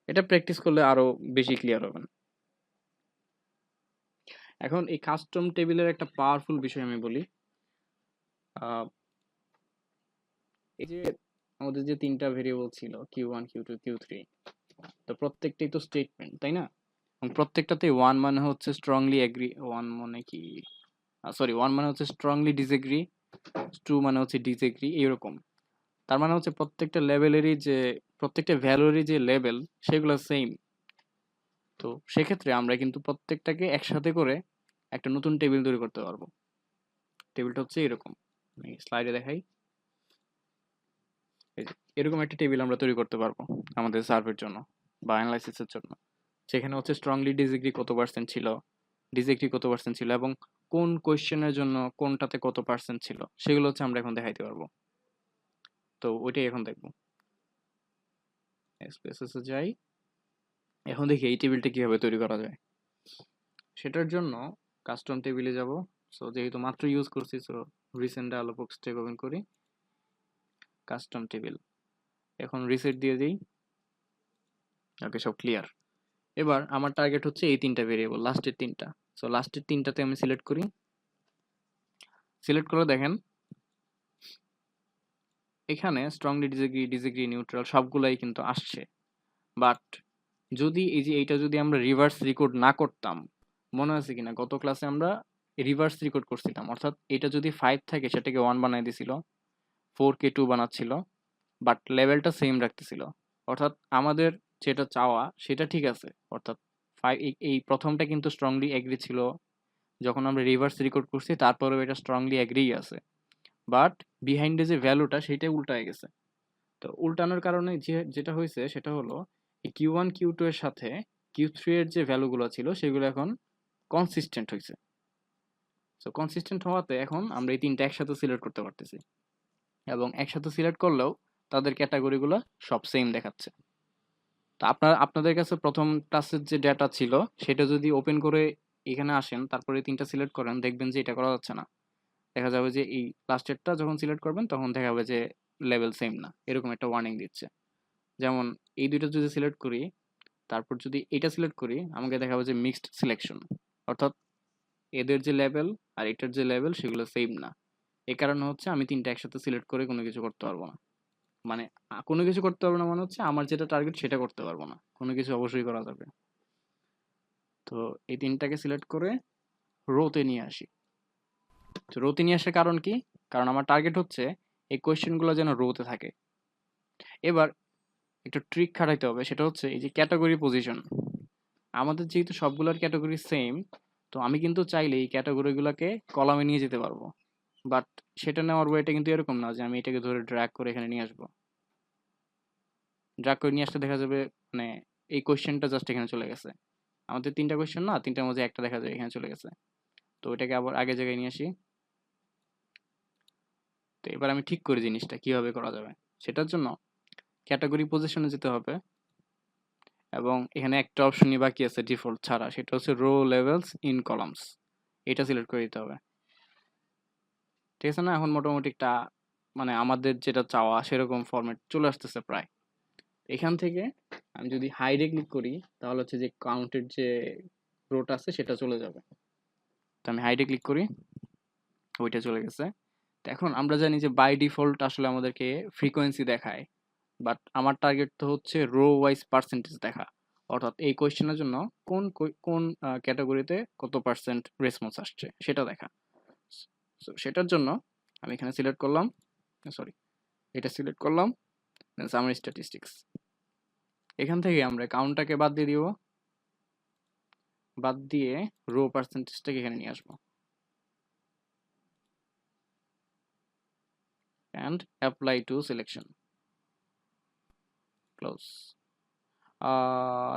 এটা প্র্যাকটিস করলে আরো বেশি ক্লিয়ার হবেন। এখন এই কাস্টম টেবিলের একটা পাওয়ারফুল বিষয় আমি বলি। আহ, এই যে আমাদের যে 3টা ভেরিয়েবল ছিল Q1 Q2 Q3, তো প্রত্যেকটাই তো স্টেটমেন্ট, তাই না? এবং প্রত্যেকটাতেই 1 মানে হচ্ছে স্ট্রংলি এগ্রি, 1 মানে কি, সরি, 1 মানে হচ্ছে স্ট্রংলি ডিসএগ্রি, 2 মানে হচ্ছে ডিসএগ্রি, এরকম। তার মানে হচ্ছে প্রত্যেকটা লেভেলেরই যে প্রত্যেকটা ভ্যালুরই যে লেভেল সেগুলো সেম। তো সেক্ষেত্রে আমরা কিন্তু প্রত্যেকটাকে একসাথে করে একটা নতুন টেবিল তৈরি করতে পারবো। টেবিলটা হচ্ছে এরকম, আমি স্লাইডে দেখাই। এই যে এরকম একটা টেবিল আমরা তৈরি করতে পারবো আমাদের সার্ভের জন্য বা অ্যানালাইসিসের জন্য। সেখানে হচ্ছে স্ট্রংলি ডিসএগ্রি কত পার্সেন্ট ছিল, ডিসএগ্রি কত পার্সেন্ট ছিল, এবং কোন কোয়েশ্চেনের জন্য কোনটাতে কত পার্সেন্ট ছিল, সেগুলো হচ্ছে আমরা এখন দেখাইতে পারবো। তো ওইটাই এখন দেখবো। এসপিএসএস এ যাই, এখন দেখি এই টেবিলটা কিভাবে তৈরি করা যায়। সেটার জন্য কাস্টম টেবিলে যাব। সো যেহেতু মাত্র ইউজ করছি, সো রিসেন্ট ডায়ালগ বক্সটা ওপেন করি, কাস্টম টেবিল, এখন রিসেট দিয়ে দিই। ওকে, সব ক্লিয়ার। এবার আমার টার্গেট হচ্ছে এই 3টা ভেরিয়েবল, লাস্টের 3টা। সো লাস্টের 3টাতে আমি সিলেক্ট করি। সিলেক্ট করে দেখেন এখানে স্ট্রংলি ডিসএগ্রি, ডিসএগ্রি, নিউট্রাল সবগুলাই কিন্তু আসছে। বাট যদি এই যে এইটা যদি আমরা রিভার্স রেকর্ড না করতাম, মনে আছে কিনা গত ক্লাসে আমরা রিভার্স রেকর্ড করছিলাম, অর্থাৎ এটা যদি 5 থাকে সেটাকে 1 বানাই দিছিল, 4কে 2 বানাচ্ছিল, বাট লেভেলটা সেম রাখতেছিল। অর্থাৎ আমাদের যেটা চাওয়া সেটা ঠিক আছে, অর্থাৎ 5 এই প্রথমটা কিন্তু স্ট্রংলি এগ্রি ছিল, যখন আমরা রিভার্স রেকর্ড করছি তারপরেও এটা স্ট্রংলি এগ্রিই আছে, বাট বিহাইন্ডে যে ভ্যালুটা সেটাই উল্টায় গেছে। তো উল্টানোর কারণে যেটা হয়েছে সেটা হলো এই Q1 Q2 এর সাথে Q3 এর যে ভ্যালুগুলো ছিল সেগুলো এখন কনসিস্টেন্ট হয়েছে। সো কনসিস্টেন্ট হওয়াতে এখন আমরা এই তিনটা একসাথে সিলেক্ট করতে পারতেছি, এবং একসাথে সিলেক্ট করলেও তাদের ক্যাটাগরিগুলো সব সেম দেখাচ্ছে। তো আপনাদের কাছে প্রথম ক্লাসের যে ডেটা ছিল সেটা যদি ওপেন করে এখানে আসেন, তারপরে তিনটা সিলেক্ট করেন, দেখবেন যে এটা করা যাচ্ছে না। দেখা যাবে যে এই লাস্টেরটা যখন সিলেক্ট করবেন তখন দেখা যাবে যে লেভেল সেম না, এরকম একটা ওয়ার্নিং দিচ্ছে। যেমন এই দুইটা যদি সিলেক্ট করি, তারপর যদি এটা সিলেক্ট করি, আমাকে দেখাবে যে মিক্সড সিলেকশন, অর্থাৎ এদের যে লেভেল আর এটার যে লেভেল সেগুলো সেম না। এই কারণে হচ্ছে আমি তিনটা একসাথে সিলেক্ট করে কোনো কিছু করতে পারবো না। মানে কোনো কিছু করতে পারবো না মানে হচ্ছে আমার যেটা টার্গেট সেটা করতে পারবো না, কোনো কিছু অবশ্যই করা যাবে। তো এই তিনটাকে সিলেক্ট করে রোতে নিয়ে আসি। তো রোতে নিয়ে আসার কারণ কি? কারণ আমার টার্গেট হচ্ছে এই কোয়েশ্চেনগুলো যেন রোতে থাকে। এবার একটা ট্রিক খাটাইতে হবে, সেটা হচ্ছে এই যে ক্যাটাগরি পজিশন। আমাদের যেহেতু সবগুলোর ক্যাটাগরি সেম, তো আমি কিন্তু চাইলে এই ক্যাটাগরিগুলোকে কলামে নিয়ে যেতে পারবো। বাট সেটা নেওয়ার ওয়েটা কিন্তু এরকম না যে আমি এটাকে ধরে ড্র্যাগ করে এখানে নিয়ে আসবো। ড্র্যাগ করে নিয়ে আসতে দেখা যাবে মানে এই কোয়েশ্চেনটা জাস্ট এখানে চলে গেছে। আমাদের তিনটা কোয়েশ্চেন না, তিনটার মধ্যে একটা দেখা যায় এখানে চলে গেছে। তো ওইটাকে আবার আগের জায়গায় নিয়ে আসি। তো এবার আমি ঠিক করি জিনিসটা কিভাবে করা যাবে। সেটার জন্য ক্যাটাগরি পজিশনে যেতে হবে, এবং এখানে একটা অপশনই বাকি আছে ডিফল্ট ছাড়া, সেটা হচ্ছে রো লেভেলস ইন কলামস। এটা সিলেক্ট করে দিতে হবে। ঠিক আছে না? এখন মোটামুটি একটা মানে আমাদের যেটা চাওয়া সেরকম ফরম্যাট চলে আসতেছে প্রায়। এখান থেকে আমি যদি হাইডে ক্লিক করি, তাহলে হচ্ছে যে কাউন্টের যে রোটা আছে সেটা চলে যাবে। তো আমি হাইডে ক্লিক করি, ওইটা চলে গেছে। তো এখন আমরা জানি যে বাই ডিফল্ট আসলে আমাদেরকে ফ্রিকোয়েন্সি দেখায়, বাট আমার টার্গেট তো হচ্ছে রো ওয়াইজ পার্সেন্টেজ দেখা, অর্থাৎ এই কোয়েশ্চেনের জন্য কোন ক্যাটাগরিতে কত পার্সেন্ট রেসপন্স আসছে সেটা দেখা। So, সেটার জন্য আমি এখানে সিলেক্ট করলাম, সরি এটা সিলেক্ট করলাম, সামারি স্ট্যাটিস্টিক্স। এখান থেকে আমরা কাউন্টটাকে বাদ দিয়ে দিব, বাদ দিয়ে রো পার্সেন্টেজটাকে এখানে নিয়ে আসবো, and apply to selection, close.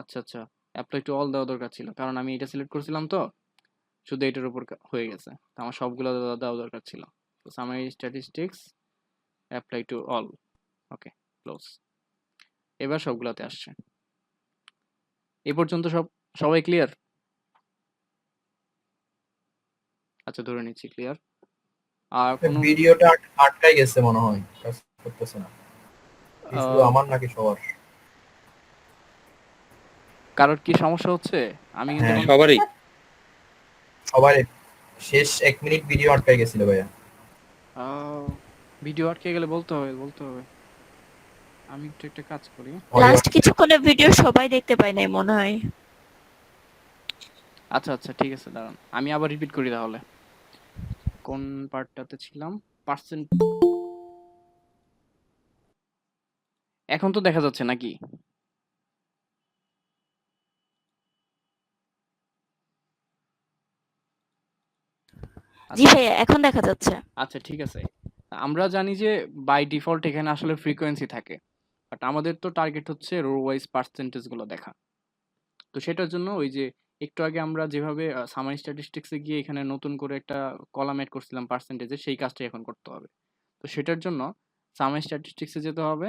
আচ্ছা আচ্ছা, অ্যাপ্লাই টু অল দেওয়া দরকার ছিল, কারণ আমি এটা সিলেক্ট করছিলাম তো শুধু এটার উপর হয়ে গেছে। তো আমার সবগুলো দেওয়া দরকার ছিল। তো summary statistics apply to all, okay, close. এবার সবগুলোতে আসছে। এই পর্যন্ত সবাই ক্লিয়ার? আচ্ছা, ধরে নিচ্ছি ক্লিয়ার। আর কোনো ভিডিওটা আটকাই গেছে মনে হয়, কাজ করতেছে না। কি শুধু আহ, আমার নাকি সবার? কারোর কি সমস্যা হচ্ছে? আমি কিন্তু হ্যাঁ, এখন সবারই। সবার শেষ 1 মিনিট ভিডিও আটকাই গেছিল ভাইয়া। ভিডিও আটকে গেলে বলতে হবে, বলতে হবে। আমি একটু একটা কাজ করি। অডিও। লাস্ট কিছুক্ষণের ভিডিও সবাই দেখতে পায় নাই মনে হয়। আচ্ছা আচ্ছা, ঠিক আছে, দাঁড়ান আমি আবার রিপিট করি তাহলে। কোন পার্টটাতে ছিলাম? পার্সেন্ট। এখন তো দেখা যাচ্ছে নাকি? জি আচ্ছা ভাইয়া, এখন দেখা যাচ্ছে। আচ্ছা, ঠিক আছে। আমরা জানি যে বাই ডিফল্ট এখানে আসলে ফ্রিকোয়েন্সি থাকে, বাট আমাদের তো টার্গেট হচ্ছে রো ওয়াইজ পার্সেন্টেজ গুলো দেখা। তো সেটার জন্য ওই যে একটু আগে আমরা যেভাবে সামারি স্ট্যাটিস্টিক্সে গিয়ে এখানে নতুন করে একটা কলাম এড করছিলাম পার্সেন্টেজে, সেই কাজটাই এখন করতে হবে। তো সেটার জন্য সামারি স্ট্যাটিস্টিক্সে যেতে হবে।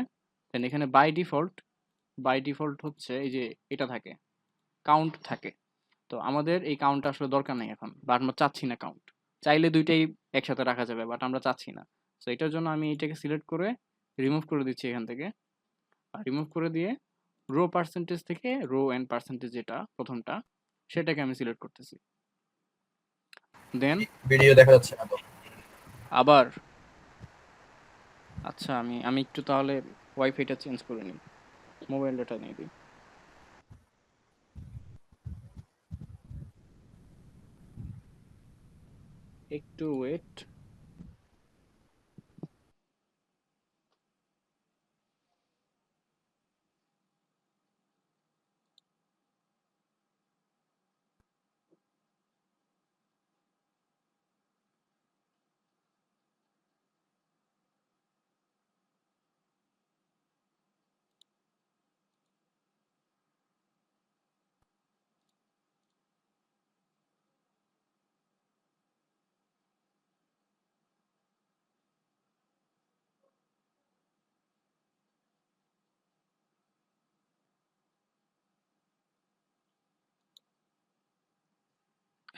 দেন এখানে বাই ডিফল্ট হচ্ছে এই যে এটা থাকে, কাউন্ট থাকে। তো আমাদের এই কাউন্টটা আসলে দরকার নেই এখন, বা আমরা চাচ্ছি না কাউন্ট। চাইলে দুইটাই একসাথে রাখা যাবে, বাট আমরা চাচ্ছি না। তো এটার জন্য আমি এটাকে সিলেক্ট করে রিমুভ করে দিচ্ছি এখান থেকে। আর রিমুভ করে দিয়ে রো পার্সেন্টেজ থেকে রো এন্ড পার্সেন্টেজ যেটা প্রথমটা, সেটাকে আমি সিলেক্ট করতেছি। দেন ভিডিও দেখা যাচ্ছে না তো। আবার আচ্ছা, আমি আমি একটু তাহলে ওয়াইফাইটা চেঞ্জ করে নিই, মোবাইল ডাটা নিয়ে দিই। একটু ওয়েট।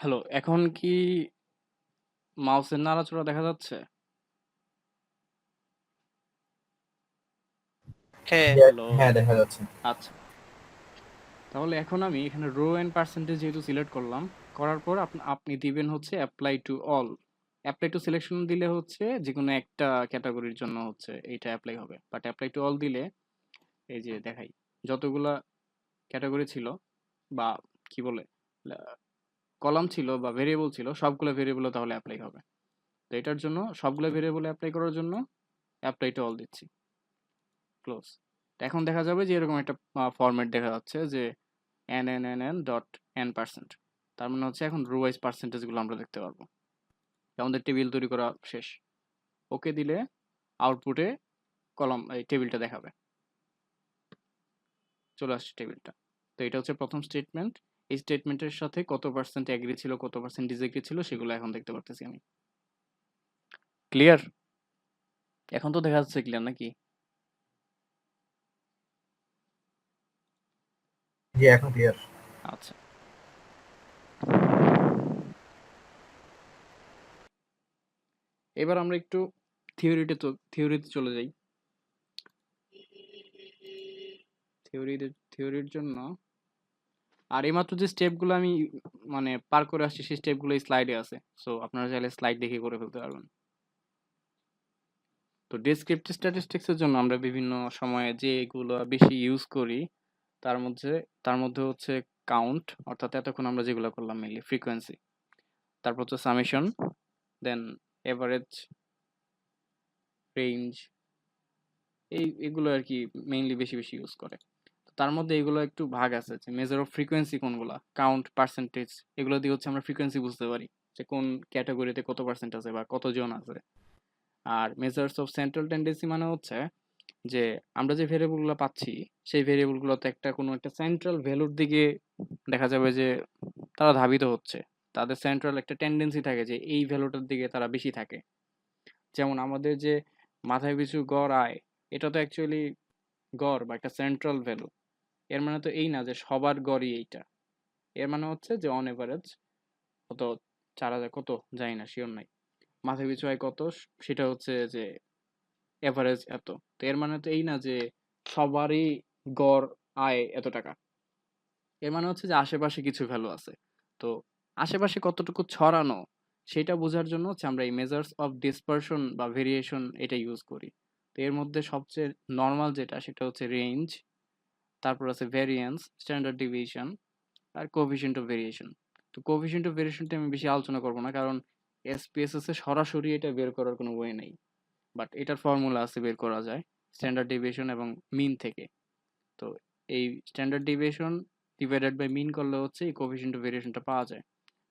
হ্যালো, এখন কি মাউসের নাড়াচড়া দেখা যাচ্ছে? হ্যাঁ। হ্যালো। হ্যাঁ, দেখা যাচ্ছে। আচ্ছা, তাহলে এখন আমি এখানে রো এন্ড পার্সেন্টেজ যেহেতু সিলেক্ট করলাম, করার পর আপনি দিবেন হচ্ছে apply to all. Apply to selection দিলে হচ্ছে যে কোনো একটা ক্যাটাগরির জন্য হচ্ছে এইটা অ্যাপ্লাই হবে, বাট অ্যাপ্লাই টু অল দিলে এই যে দেখাই যতগুলা ক্যাটাগরি ছিল বা কি বলে কলাম ছিল বা ভেরিয়েবল ছিল, সবগুলো ভেরিয়েবল তাহলে অ্যাপ্লাই হবে। তো এটার জন্য সবগুলো ভেরিয়েবল অ্যাপ্লাই করার জন্য অ্যাপ্লাই টু অল দিচ্ছি, ক্লোজ। এখন দেখা যাবে যে এরকম একটা ফরম্যাট দেখা যাচ্ছে যে n ডট n পার্সেন্ট। তার মানে হচ্ছে এখন রো ওয়াইজ পার্সেন্টেজগুলো আমরা দেখতে পারবো। আমাদের টেবিল তৈরি করা শেষ। ওকে দিলে আউটপুটে কলাম এই টেবিলটা দেখাবে, চলে আসছে টেবিলটা। তো এটা হচ্ছে প্রথম স্টেটমেন্ট। এই স্টেটমেন্টের সাথে কত পার্সেন্ট এগ্রি ছিল, কত পার্সেন্ট ডিসএগ্রি ছিল, সেগুলো এখন দেখতে পারতেছি আমি। ক্লিয়ার? এখন তো দেখা যাচ্ছে ক্লিয়ার নাকি? জি, এখন ক্লিয়ার। আচ্ছা, এবার আমরা একটু থিওরিতে চলে যাই। থিওরির জন্য আর এইমাত্র যে স্টেপগুলো আমি মানে পার করে আসছি সেই স্টেপগুলো এই স্লাইডে আছে, সো আপনারা চাইলে স্লাইড দেখে করে ফেলতে পারবেন। তো ডেসক্রিপটিভ স্ট্যাটিস্টিক্সের জন্য আমরা বিভিন্ন সময়ে যেগুলো বেশি ইউজ করি তার মধ্যে হচ্ছে কাউন্ট, অর্থাৎ এতক্ষণ আমরা যেগুলো করলাম মেইনলি ফ্রিকোয়েন্সি, তারপর হচ্ছে সামেশন, দেন এভারেজ, রেঞ্জ, এগুলো আর কি মেইনলি বেশি বেশি ইউজ করে। তো তার মধ্যে এগুলো একটু ভাগ আছে যে মেজার অফ ফ্রিকোয়েন্সি কোনগুলা, কাউন্ট, পার্সেন্টেজ, এগুলো দিয়ে হচ্ছে আমরা ফ্রিকোয়েন্সি বুঝতে পারি যে কোন ক্যাটাগরিতে কত পার্সেন্ট আছে বা কতজন আছে। আর মেজার্স অফ সেন্ট্রাল টেন্ডেন্সি মানে হচ্ছে যে আমরা যে ভেরিয়েবলগুলো পাচ্ছি সেই ভেরিয়েবলগুলোতে একটা কোনো একটা সেন্ট্রাল ভ্যালুর দিকে দেখা যাবে যে তারা ধাবিত হচ্ছে, তাদের সেন্ট্রাল একটা টেন্ডেন্সি থাকে যে এই ভ্যালুটার দিকে তারা বেশি থাকে। যেমন আমাদের যে মাথায় পিছু গড় আয়, এটা তো অ্যাকচুয়ালি গড় বা একটা সেন্ট্রাল ভ্যালু। এর মানে তো এই না যে সবার গড়ই এইটা। এর মানে হচ্ছে যে অন এভারেজ কত, 4,000 কত জানি না, শিওর নাই, মাথায় পিছু আয় কত, সেটা হচ্ছে যে এভারেজ এত। তো এর মানে তো এই না যে সবারই গড় আয় এত টাকা। এর মানে হচ্ছে যে আশেপাশে কিছু ভ্যালু আছে। তো আশেপাশে কতটুকু ছড়ানো সেটা বোঝার জন্য হচ্ছে আমরা এই মেজার্স অফ ডিসপারশন বা ভেরিয়েশন এটা ইউজ করি। তো এর মধ্যে সবচেয়ে নর্মাল যেটা সেটা হচ্ছে রেঞ্জ, তারপর আছে ভ্যারিয়েন্স, স্ট্যান্ডার্ড ডিভিয়েশন আর কোএফিসিয়েন্ট অফ ভেরিয়েশন। তো কোএফিসিয়েন্ট অফ ভেরিয়েশনটা আমি বেশি আলোচনা করব না, কারণ এসপিএসএস এ সরাসরি এটা বের করার কোনো ওয়ে নেই, বাট এটার ফর্মুলা আছে, বের করা যায় স্ট্যান্ডার্ড ডেভিয়েশন এবং মিন থেকে। তো এই standard deviation divided by mean করলে হচ্ছে এই কোএফিসিয়েন্ট অফ ভেরিয়েশনটা পাওয়া যায়।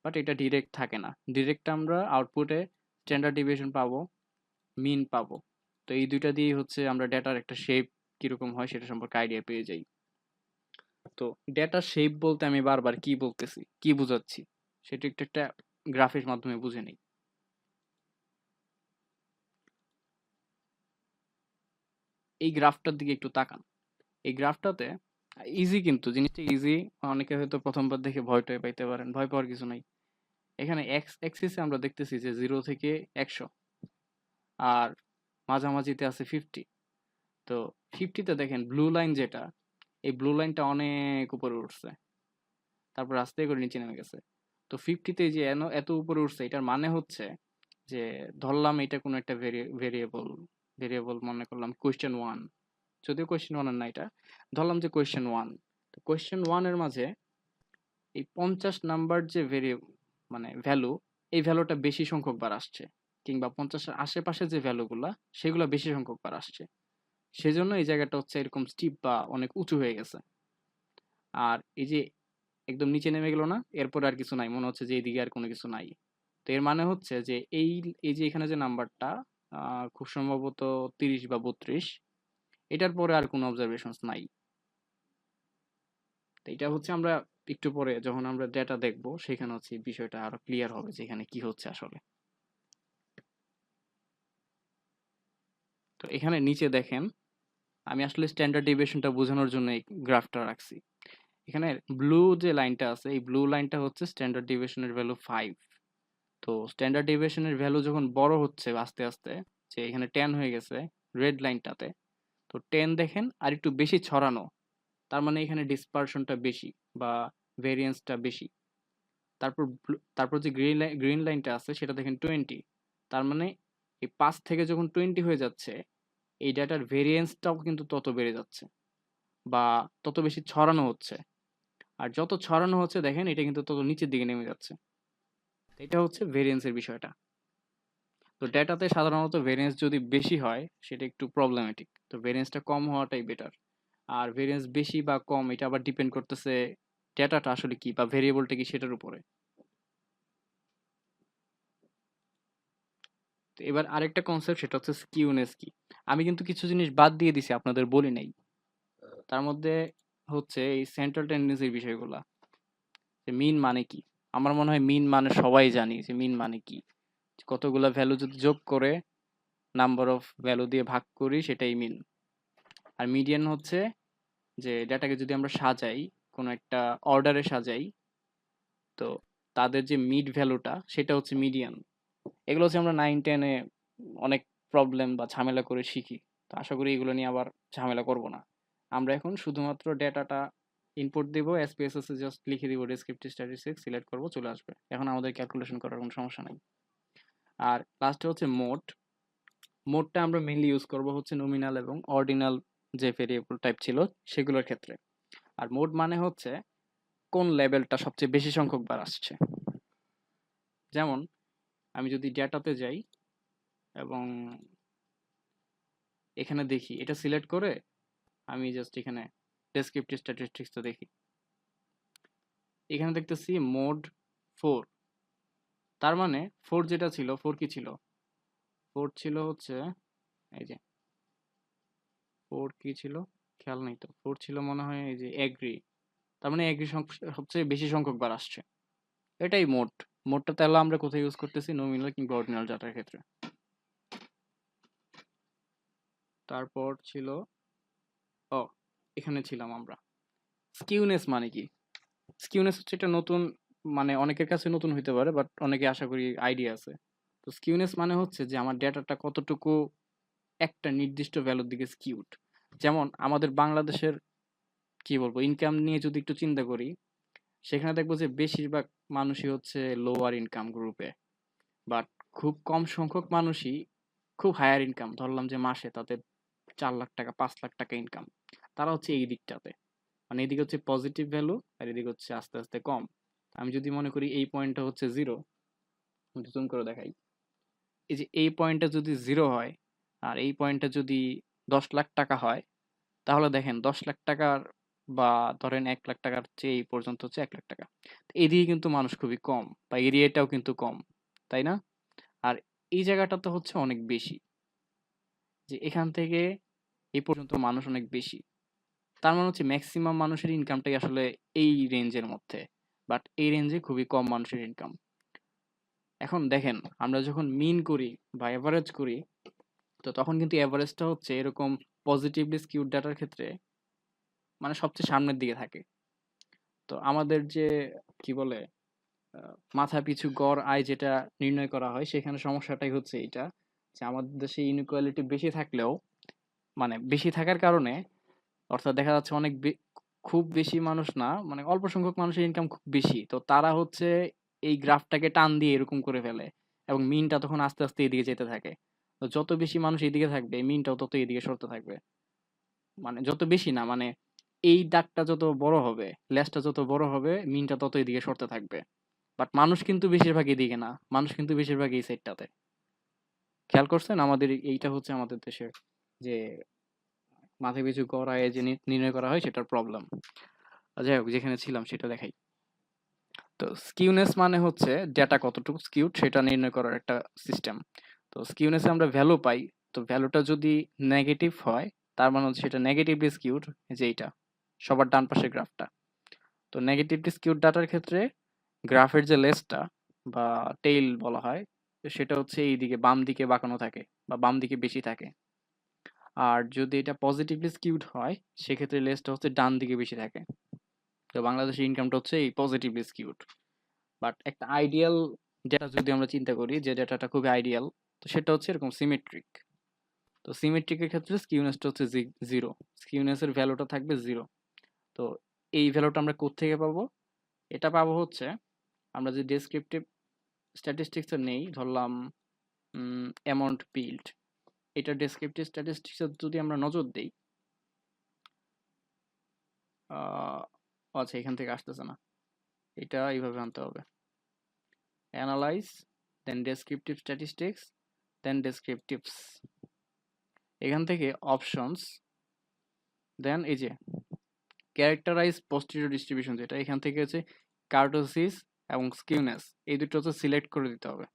বাট এটা ডিরেক্ট থাকে না, ডিরেক্ট আমরা আউটপুটে স্ট্যান্ডার্ড ডেভিয়েশন পাবো, মিন পাবো। তো এই দুইটা দিয়ে হচ্ছে আমরা ডেটার একটা শেপ কিরকম হয় সেটা সম্পর্কে আইডিয়া পেয়ে যাই। তো ডেটার শেপ বলতে আমি বারবার কি বলতেছি, কি বুঝাচ্ছি, সেটা একটু একটা গ্রাফের মাধ্যমে বুঝে নিই। এই গ্রাফটার দিকে একটু তাকান। এই গ্রাফটাতে ইজি, কিন্তু জিনিসটা ইজি। অনেকে হয়তো প্রথমবার দেখে ভয় টয় পাইতে পারেন, ভয় পাওয়ার কিছু নাই। এখানে এক্স অ্যাক্সিসে আমরা দেখতেছি যে 0 থেকে 100, আর মাঝামাঝিতে আছে 50। তো 50তে দেখেন ব্লু লাইন যেটা, এই ব্লু লাইনটা অনেক উপরে উঠছে, তারপর আস্তে করে নিচে নেমে গেছে। তো 50তে যে এত উপরে উঠছে এটার মানে হচ্ছে যে ধরলাম এটা কোনো একটা ভেরিয়েবল, মনে করলাম কোয়েশ্চেন ওয়ান, যদিও কোয়েশ্চেন ওয়ান এর না এটা, ধরলাম যে কোয়েশ্চেন ওয়ান। তো কোয়েশ্চেন ওয়ান এর মাঝে এই 50 নাম্বার যে মানে ভ্যালু, এই ভ্যালুটা বেশি সংখ্যক বার আসছে, কিংবা 50-এর আশেপাশে যে ভ্যালুগুলা সেগুলো বেশি সংখ্যক বার আসছে, সেজন্য এই জায়গাটা হচ্ছে এরকম স্টিপ বা অনেক উঁচু হয়ে গেছে। আর এই যে একদম নিচে নেমে গেল না, এরপর আর কিছু নাই, মনে হচ্ছে যে এইদিকে আর কোনো কিছু নাই। তো এর মানে হচ্ছে যে এই এই যে এখানে যে নাম্বারটা খুব সম্ভবত 30 বা 32, এটার পরে আর কোনো অবজারভেশনস নাই। তো এটা হচ্ছে আমরা একটু পরে যখন আমরা ডেটা দেখব সেখানে হচ্ছে এই বিষয়টা আরো ক্লিয়ার হবে যে এখানে কি হচ্ছে আসলে। তো এখানে নিচে দেখেন, আমি আসলে স্ট্যান্ডার্ড ডেভিয়েশনটা বোঝানোর জন্য এই গ্রাফটা রাখছি। এখানে ব্লু যে লাইনটা আছে এই ব্লু লাইনটা হচ্ছে স্ট্যান্ডার্ড ডিভিয়েশনের ভ্যালু 5। তো স্ট্যান্ডার্ড ডিভিয়েশনের ভ্যালু যখন বড় হচ্ছে আস্তে আস্তে, যে এখানে 10 হয়ে গেছে রেড লাইনটাতে, তো 10 দেখেন আর একটু বেশি ছড়ানো, তার মানে এখানে ডিসপারশনটা বেশি বা ভেরিয়েন্সটা বেশি। তারপর যে গ্রিন লাইনটা আছে সেটা দেখেন 20, তার মানে এই 5 থেকে যখন 20 হয়ে যাচ্ছে এই ডাটার ভেরিয়েন্সটাও কিন্তু তত বেড়ে যাচ্ছে বা তত বেশি ছড়ানো হচ্ছে। আর যত ছড়ানো হচ্ছে দেখেন এটা কিন্তু তত নিচের দিকে নেমে যাচ্ছে। এটা হচ্ছে ভেরিয়েন্সের বিষয়টা। তো ডেটাতে সাধারণত ভেরিয়েন্স যদি বেশি হয় সেটা একটু প্রবলেমেটিক, তো ভেরিয়েন্সটা কম হওয়াটাই বেটার। আর ভেরিয়েন্স বেশি বা কম এটা আবার ডিপেন্ড করতেছে ডেটাটা আসলে কি বা ভেরিয়েবলটা কি সেটার উপরে। তো এবার আরেকটা কনসেপ্ট সেটা হচ্ছে স্কিউনেস কি। আমি কিন্তু কিছু জিনিস বাদ দিয়ে দিছি আপনাদের বলি নাই, তার মধ্যে হচ্ছে এই সেন্ট্রাল টেন্ডেন্সির বিষয়গুলা। যে মিন মানে কি, আমার মনে হয় মিন মানে সবাই জানি যে মিন মানে কি। কতগুলা ভ্যালু যদি যোগ করে নাম্বার অফ ভ্যালু দিয়ে ভাগ করি সেটাই মিন। আর মিডিয়ান হচ্ছে যে ডেটাকে যদি আমরা সাজাই, কোনো একটা অর্ডারে সাজাই, তো তাদের যে মিড ভ্যালুটা সেটা হচ্ছে মিডিয়ান। এগুলো হচ্ছে আমরা 9-10-এ অনেক প্রবলেম বা ঝামেলা করে শিখি। তো আশা করি এগুলো নিয়ে আবার ঝামেলা করব না। আমরা এখন শুধুমাত্র ডেটাটা ইনপুট দিব, এসপিএসএস এ জাস্ট লিখে দিব ডেসক্রিপটিভ স্ট্যাটিস্টিক্স, সিলেক্ট করব, চলে আসবে। এখন আমাদের ক্যালকুলেশন করার কোনো সমস্যা নাই। আর লাস্টে হচ্ছে মোড। মোডটা আমরা মেইনলি ইউজ করব হচ্ছে নমিনাল এবং অর্ডিনাল যে ভেরিয়েবল টাইপ ছিল সেগুলোর ক্ষেত্রে। আর মোড মানে হচ্ছে কোন লেভেলটা সবচেয়ে বেশি সংখ্যক বার আসছে। যেমন আমি যদি ডেটাতে যাই এবং এখানে দেখি, এটা সিলেক্ট করে আমি জাস্ট এখানে ডেসক্রিপটিভ স্ট্যাটিস্টিক্সটা দেখি, এখানে দেখতেছি মোড 4। তার মানে 4 যেটা ছিল, 4 কি ছিল, 4 ছিল হচ্ছে এই যে 4 কি ছিল খেয়াল নাই তো, 4 ছিল মনে হয় এই যে এগ্রি। তার মানে এগ্রি সবচেয়ে বেশি সংখ্যক বার আসছে, এটাই মোড। মোডটা তাহলে আমরা কোথায় ইউজ করতেছি, নমিনাল কিংবা অর্ডিনাল ডাটার ক্ষেত্রে। তারপর ছিল ও এখানে ছিলাম আমরা, স্কিউনেস মানে কি। স্কিউনেস হচ্ছে একটা নতুন, মানে অনেকের কাছে নতুন হইতে পারে বাট অনেকে আশা করি আইডিয়া আছে। তো স্কিউনেস মানে হচ্ছে যে আমার ডেটাটা কতটুকু একটা নির্দিষ্ট ভ্যালুর দিকে স্কিউড। যেমন আমাদের বাংলাদেশের কি বলবো ইনকাম নিয়ে যদি একটু চিন্তা করি, সেখানে দেখবো যে বেশিরভাগ মানুষই হচ্ছে লোয়ার ইনকাম গ্রুপে, বাট খুব কম সংখ্যক মানুষই খুব হায়ার ইনকাম, ধরলাম যে মাসে তাদের 4 লাখ টাকা 5 লাখ টাকা ইনকাম, তারা হচ্ছে এই দিকটাতে। মানে এদিকে হচ্ছে পজিটিভ ভ্যালু আর এদিকে হচ্ছে আস্তে আস্তে কম। আমি যদি মনে করি এই পয়েন্টটা হচ্ছে জিরো, জুম করে দেখাই, এই যে এই পয়েন্টটা যদি জিরো হয় আর এই পয়েন্টটা যদি 10 লাখ টাকা হয়, তাহলে দেখেন 10 লাখ টাকার বা ধরেন 1 লাখ টাকার চেয়ে এই পর্যন্ত হচ্ছে 1 লাখ টাকা, তো এদিকে কিন্তু মানুষ খুবই কম বা এরিয়াটাও কিন্তু কম, তাই না? আর এই জায়গাটা তো হচ্ছে অনেক বেশি, যে এখান থেকে এই পর্যন্ত মানুষ অনেক বেশি, তার মানে হচ্ছে ম্যাক্সিমাম মানুষের ইনকামটাই আসলে এই রেঞ্জের মধ্যে, বাট এই রেঞ্জে খুবই কম মানুষের ইনকাম। এখন দেখেন আমরা যখন মিন করি বা এভারেজ করি, তো তখন কিন্তু এভারেজটা হচ্ছে এরকম পজিটিভলি স্কিউড ডাটার ক্ষেত্রে মানে সবচেয়ে সামনের দিকে থাকে। তো আমাদের যে কি বলে মাথা পিছু গড় আয় যেটা নির্ণয় করা হয়, সেখানে সমস্যাটাই হচ্ছে এটা, যে আমাদের দেশে ইনইকুয়ালিটি বেশি থাকলেও, মানে বেশি থাকার কারণে, অর্থাৎ দেখা যাচ্ছে অনেক খুব বেশি মানুষ না, মানে অল্প সংখ্যক মানুষের ইনকাম খুব বেশি, তো তারা হচ্ছে এই গ্রাফটাকে টান দিয়ে এরকম করে ফেলে এবং মিনটা তখন আস্তে আস্তে এদিকে যেতে থাকে। তো যত বেশি মানুষ এদিকে থাকবে মিনটাও তত এদিকে সরতে থাকবে। মানে যত বেশি না, মানে এই দাগটা যত বড় হবে, লেজটা যত বড় হবে, মিনটা তত এদিকে সরতে থাকবে। বাট মানুষ কিন্তু বেশিরভাগ এদিকে না, মানুষ কিন্তু বেশিরভাগ এই সাইডটাতে। খেয়াল করছেন আমাদের এইটা হচ্ছে আমাদের দেশের যে মাথা পিছু গড় আয় যে নির্ণয় করা হয় সেটার প্রবলেম। যাই হোক, যেখানে ছিলাম সেটা দেখাই। তো স্কিউনেস মানে হচ্ছে ডেটা কতটুকু স্কিউড সেটা নির্ণয় করার একটা সিস্টেম। তো স্কিউনেসে আমরা ভ্যালু পাই, তো ভ্যালুটা যদি নেগেটিভ হয় তার মানে হচ্ছে সেটা নেগেটিভলি স্কিউড, যে এইটা সবার ডান পাশের গ্রাফটা। তো নেগেটিভলি স্কিউড ডাটার ক্ষেত্রে গ্রাফের যে লেজটা বা টেইল বলা হয়, তো সেটা হচ্ছে এই দিকে বাম দিকে বাঁকানো থাকে বা বাম দিকে বেশি থাকে। আর যদি এটা পজিটিভলি স্কিউড হয় সেক্ষেত্রে লেজটা হচ্ছে ডান দিকে বেশি থাকে। তো বাংলাদেশের ইনকামটা হচ্ছে এই পজিটিভলি স্কিউড। বাট একটা আইডিয়াল ডেটা যদি আমরা চিন্তা করি, যে ডেটাটা খুবই আইডিয়াল, তো সেটা হচ্ছে এরকম সিমেট্রিক। তো সিমেট্রিকের ক্ষেত্রে স্কিউনেসটা হচ্ছে জিরো, স্কিউনেসের ভ্যালুটা থাকবে জিরো। তো এই ভ্যালুটা আমরা কোত্থেকে পাবো? এটা পাবো হচ্ছে আমরা যে ডেসক্রিপটিভ স্ট্যাটিস্টিক্সে নেই, ধরলাম অ্যামাউন্ট বিল্ড, এটা ডেসক্রিপটিভ স্ট্যাটিস্টিক্সের যদি আমরা নজর দিই, আচ্ছা এখান থেকে আসতেছে না, এটা এইভাবে আনতে হবে, অ্যানালাইজ দেন ডেসক্রিপটিভ স্ট্যাটিস্টিক্স দেন ডেসক্রিপটিভস, এখান থেকে অপশনস, দেন এই যে ক্যারেক্টারাইজ পোস্টেরিয়র ডিস্ট্রিবিউশন, যেটা এখান থেকে হচ্ছে কার্টোসিস এবং স্কিউনেস, এই দুটো হচ্ছে সিলেক্ট করে দিতে হবে।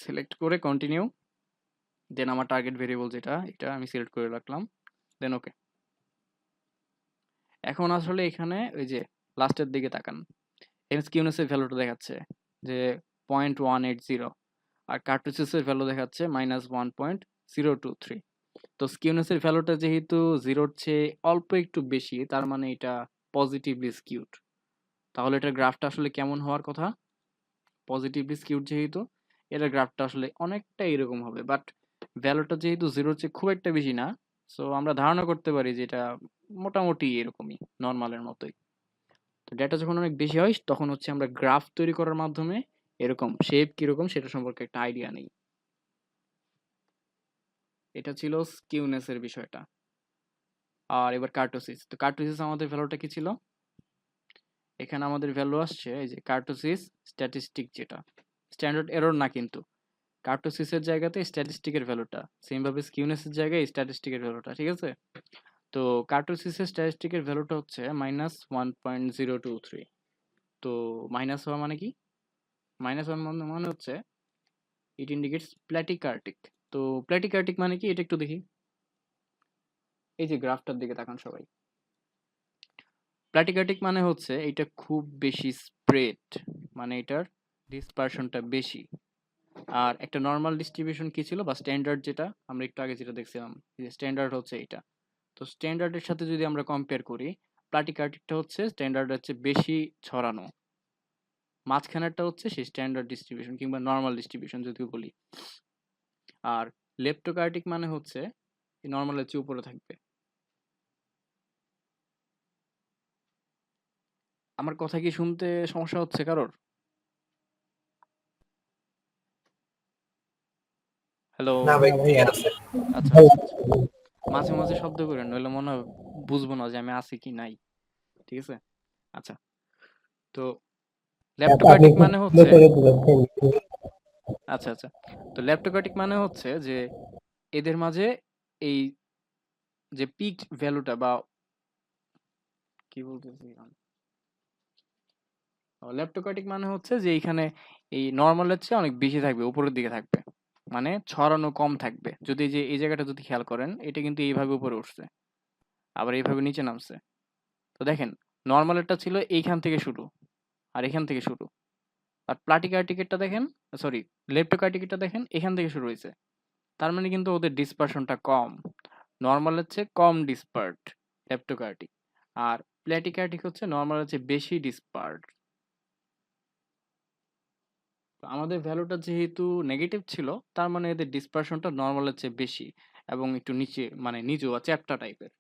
সিলেক্ট করে কন্টিনিউ, দেন আমার টার্গেট ভেরিয়েবল যেটা, এটা আমি সিলেক্ট করে রাখলাম, দেন ওকে। এখন আসলে এখানে ওই যে লাস্টের দিকে তাকান, এখানে স্কিউনেসের ভ্যালুটা দেখাচ্ছে যে 0.180, আর কার্টোসিসের ভ্যালু দেখাচ্ছে -1.023। তো স্কিউনেসের ভ্যালুটা যেহেতু জিরোর চেয়ে অল্প একটু বেশি, তার মানে এটা পজিটিভলি স্কিউড। তাহলে এটার গ্রাফটা আসলে কেমন হওয়ার কথা? পজিটিভলি স্কিউড যেহেতু, এটার গ্রাফটা আসলে অনেকটা এরকম হবে। বাট ভ্যালুটা যেহেতু জিরোর চেয়ে খুব একটা বেশি না, সো আমরা ধারণা করতে পারি যে এটা মোটামুটি এরকমই, নর্মালের মতোই। তো ডেটা যখন অনেক বেশি হয়, তখন হচ্ছে আমরা গ্রাফ তৈরি করার মাধ্যমে এরকম শেপ কিরকম সেটা সম্পর্কে একটা আইডিয়া নেই। এটা ছিল স্কিউনেসের বিষয়টা। আর এবার কার্টোসিস। তো কার্টোসিস আমাদের ভ্যালুটা কি ছিল? এখানে আমাদের ভ্যালু আসছে এই যে কার্টোসিস স্ট্যাটিস্টিক, যেটা স্ট্যান্ডার্ড এরর না, কিন্তু কার্টোসিসের জায়গাতে স্ট্যাটিস্টিকের ভ্যালুটা, সেম ভাবে স্কিউনেসের জায়গায় স্ট্যাটিস্টিকের ভ্যালুটা, ঠিক আছে? তো কার্টোসিসের স্ট্যাটিস্টিকের ভ্যালুটা হচ্ছে -1.023। তো মাইনাস হওয়া মানে কি? -1 মানে হচ্ছে ইট ইন্ডিকেটস প্ল্যাটিকার্টিক। তো প্ল্যাটিকার্টিক মানে কি, এটা একটু দেখি। এই যে গ্রাফটার দিকে তাকান সবাই, প্ল্যাটিকার্টিক মানে হচ্ছে এটা খুব বেশি স্প্রেড, মানে এটার ডিসপারশনটা বেশি। আর একটা নর্মাল ডিস্ট্রিবিউশন কি ছিল, বা স্ট্যান্ডার্ড, যেটা আমরা একটু আগে যেটা দেখছিলাম, যে স্ট্যান্ডার্ড হচ্ছে এটা। তো স্ট্যান্ডার্ডের সাথে যদি আমরা কম্পেয়ার করি, প্ল্যাটিকার্টিকটা হচ্ছে স্ট্যান্ডার্ড হচ্ছে বেশি ছড়ানো, মাঝখানেরটা হচ্ছে সেই স্ট্যান্ডার্ড ডিস্ট্রিবিউশন কিংবা নর্মাল ডিস্ট্রিবিউশন যদি বলি। আর লেপ্টোকার্টিক মানে হচ্ছে নর্মালের চেয়ে উপরে থাকবে। আমার কথা কি শুনতে সমস্যা হচ্ছে কারোর? হ্যালো? না ভাই, ক্লিয়ার আছে। আচ্ছা আচ্ছা আচ্ছা, মাঝে মাঝে শব্দ করেন, নইলে মনে হয় বুঝবো না যে আমি আছি কি নাই। ঠিক আছে, আচ্ছা। তো ল্যাপ্টোকার্টিক মানে হচ্ছে, আচ্ছা আচ্ছা, তো ল্যাপ্টোকার্টিক মানে হচ্ছে যে এদের মাঝে এই যে পিক ভ্যালুটা, বা কি বলতেছি, ল্যাপ্টোকার্টিক মানে হচ্ছে যে এইখানে এই নর্মালের চেয়ে অনেক বেশি থাকবে, উপরের দিকে থাকবে, মানে ছড়ানো কম থাকবে। যদি যে এই জায়গাটা যদি খেয়াল করেন, এটা কিন্তু এইভাবে উপরে উঠছে, আবার এইভাবে নিচে নামছে। তো দেখেন, নর্মালেরটা ছিল এইখান থেকে শুরু, আর এখান থেকে শুরু। আর প্লাটিকার্টিকেরটা দেখেন, সরি, লেপ্টোকার্টিকেরটা দেখেন এখান থেকে শুরু হয়েছে। তার মানে কিন্তু ওদের ডিসপারশনটা কম, নর্মালের চেয়ে কম ডিসপার্ট লেপ্টোকার্টিক। আর প্ল্যাটিকার্টিক হচ্ছে নর্মালের চেয়ে বেশি ডিসপার্ট। তো আমাদের ভ্যালুটা যেহেতু নেগেটিভ ছিল, তার মানে এদের ডিসপারশনটা নর্মালের চেয়ে বেশি, এবং একটু নিচে, মানে নিচু বা চ্যাপ্টা টাইপের।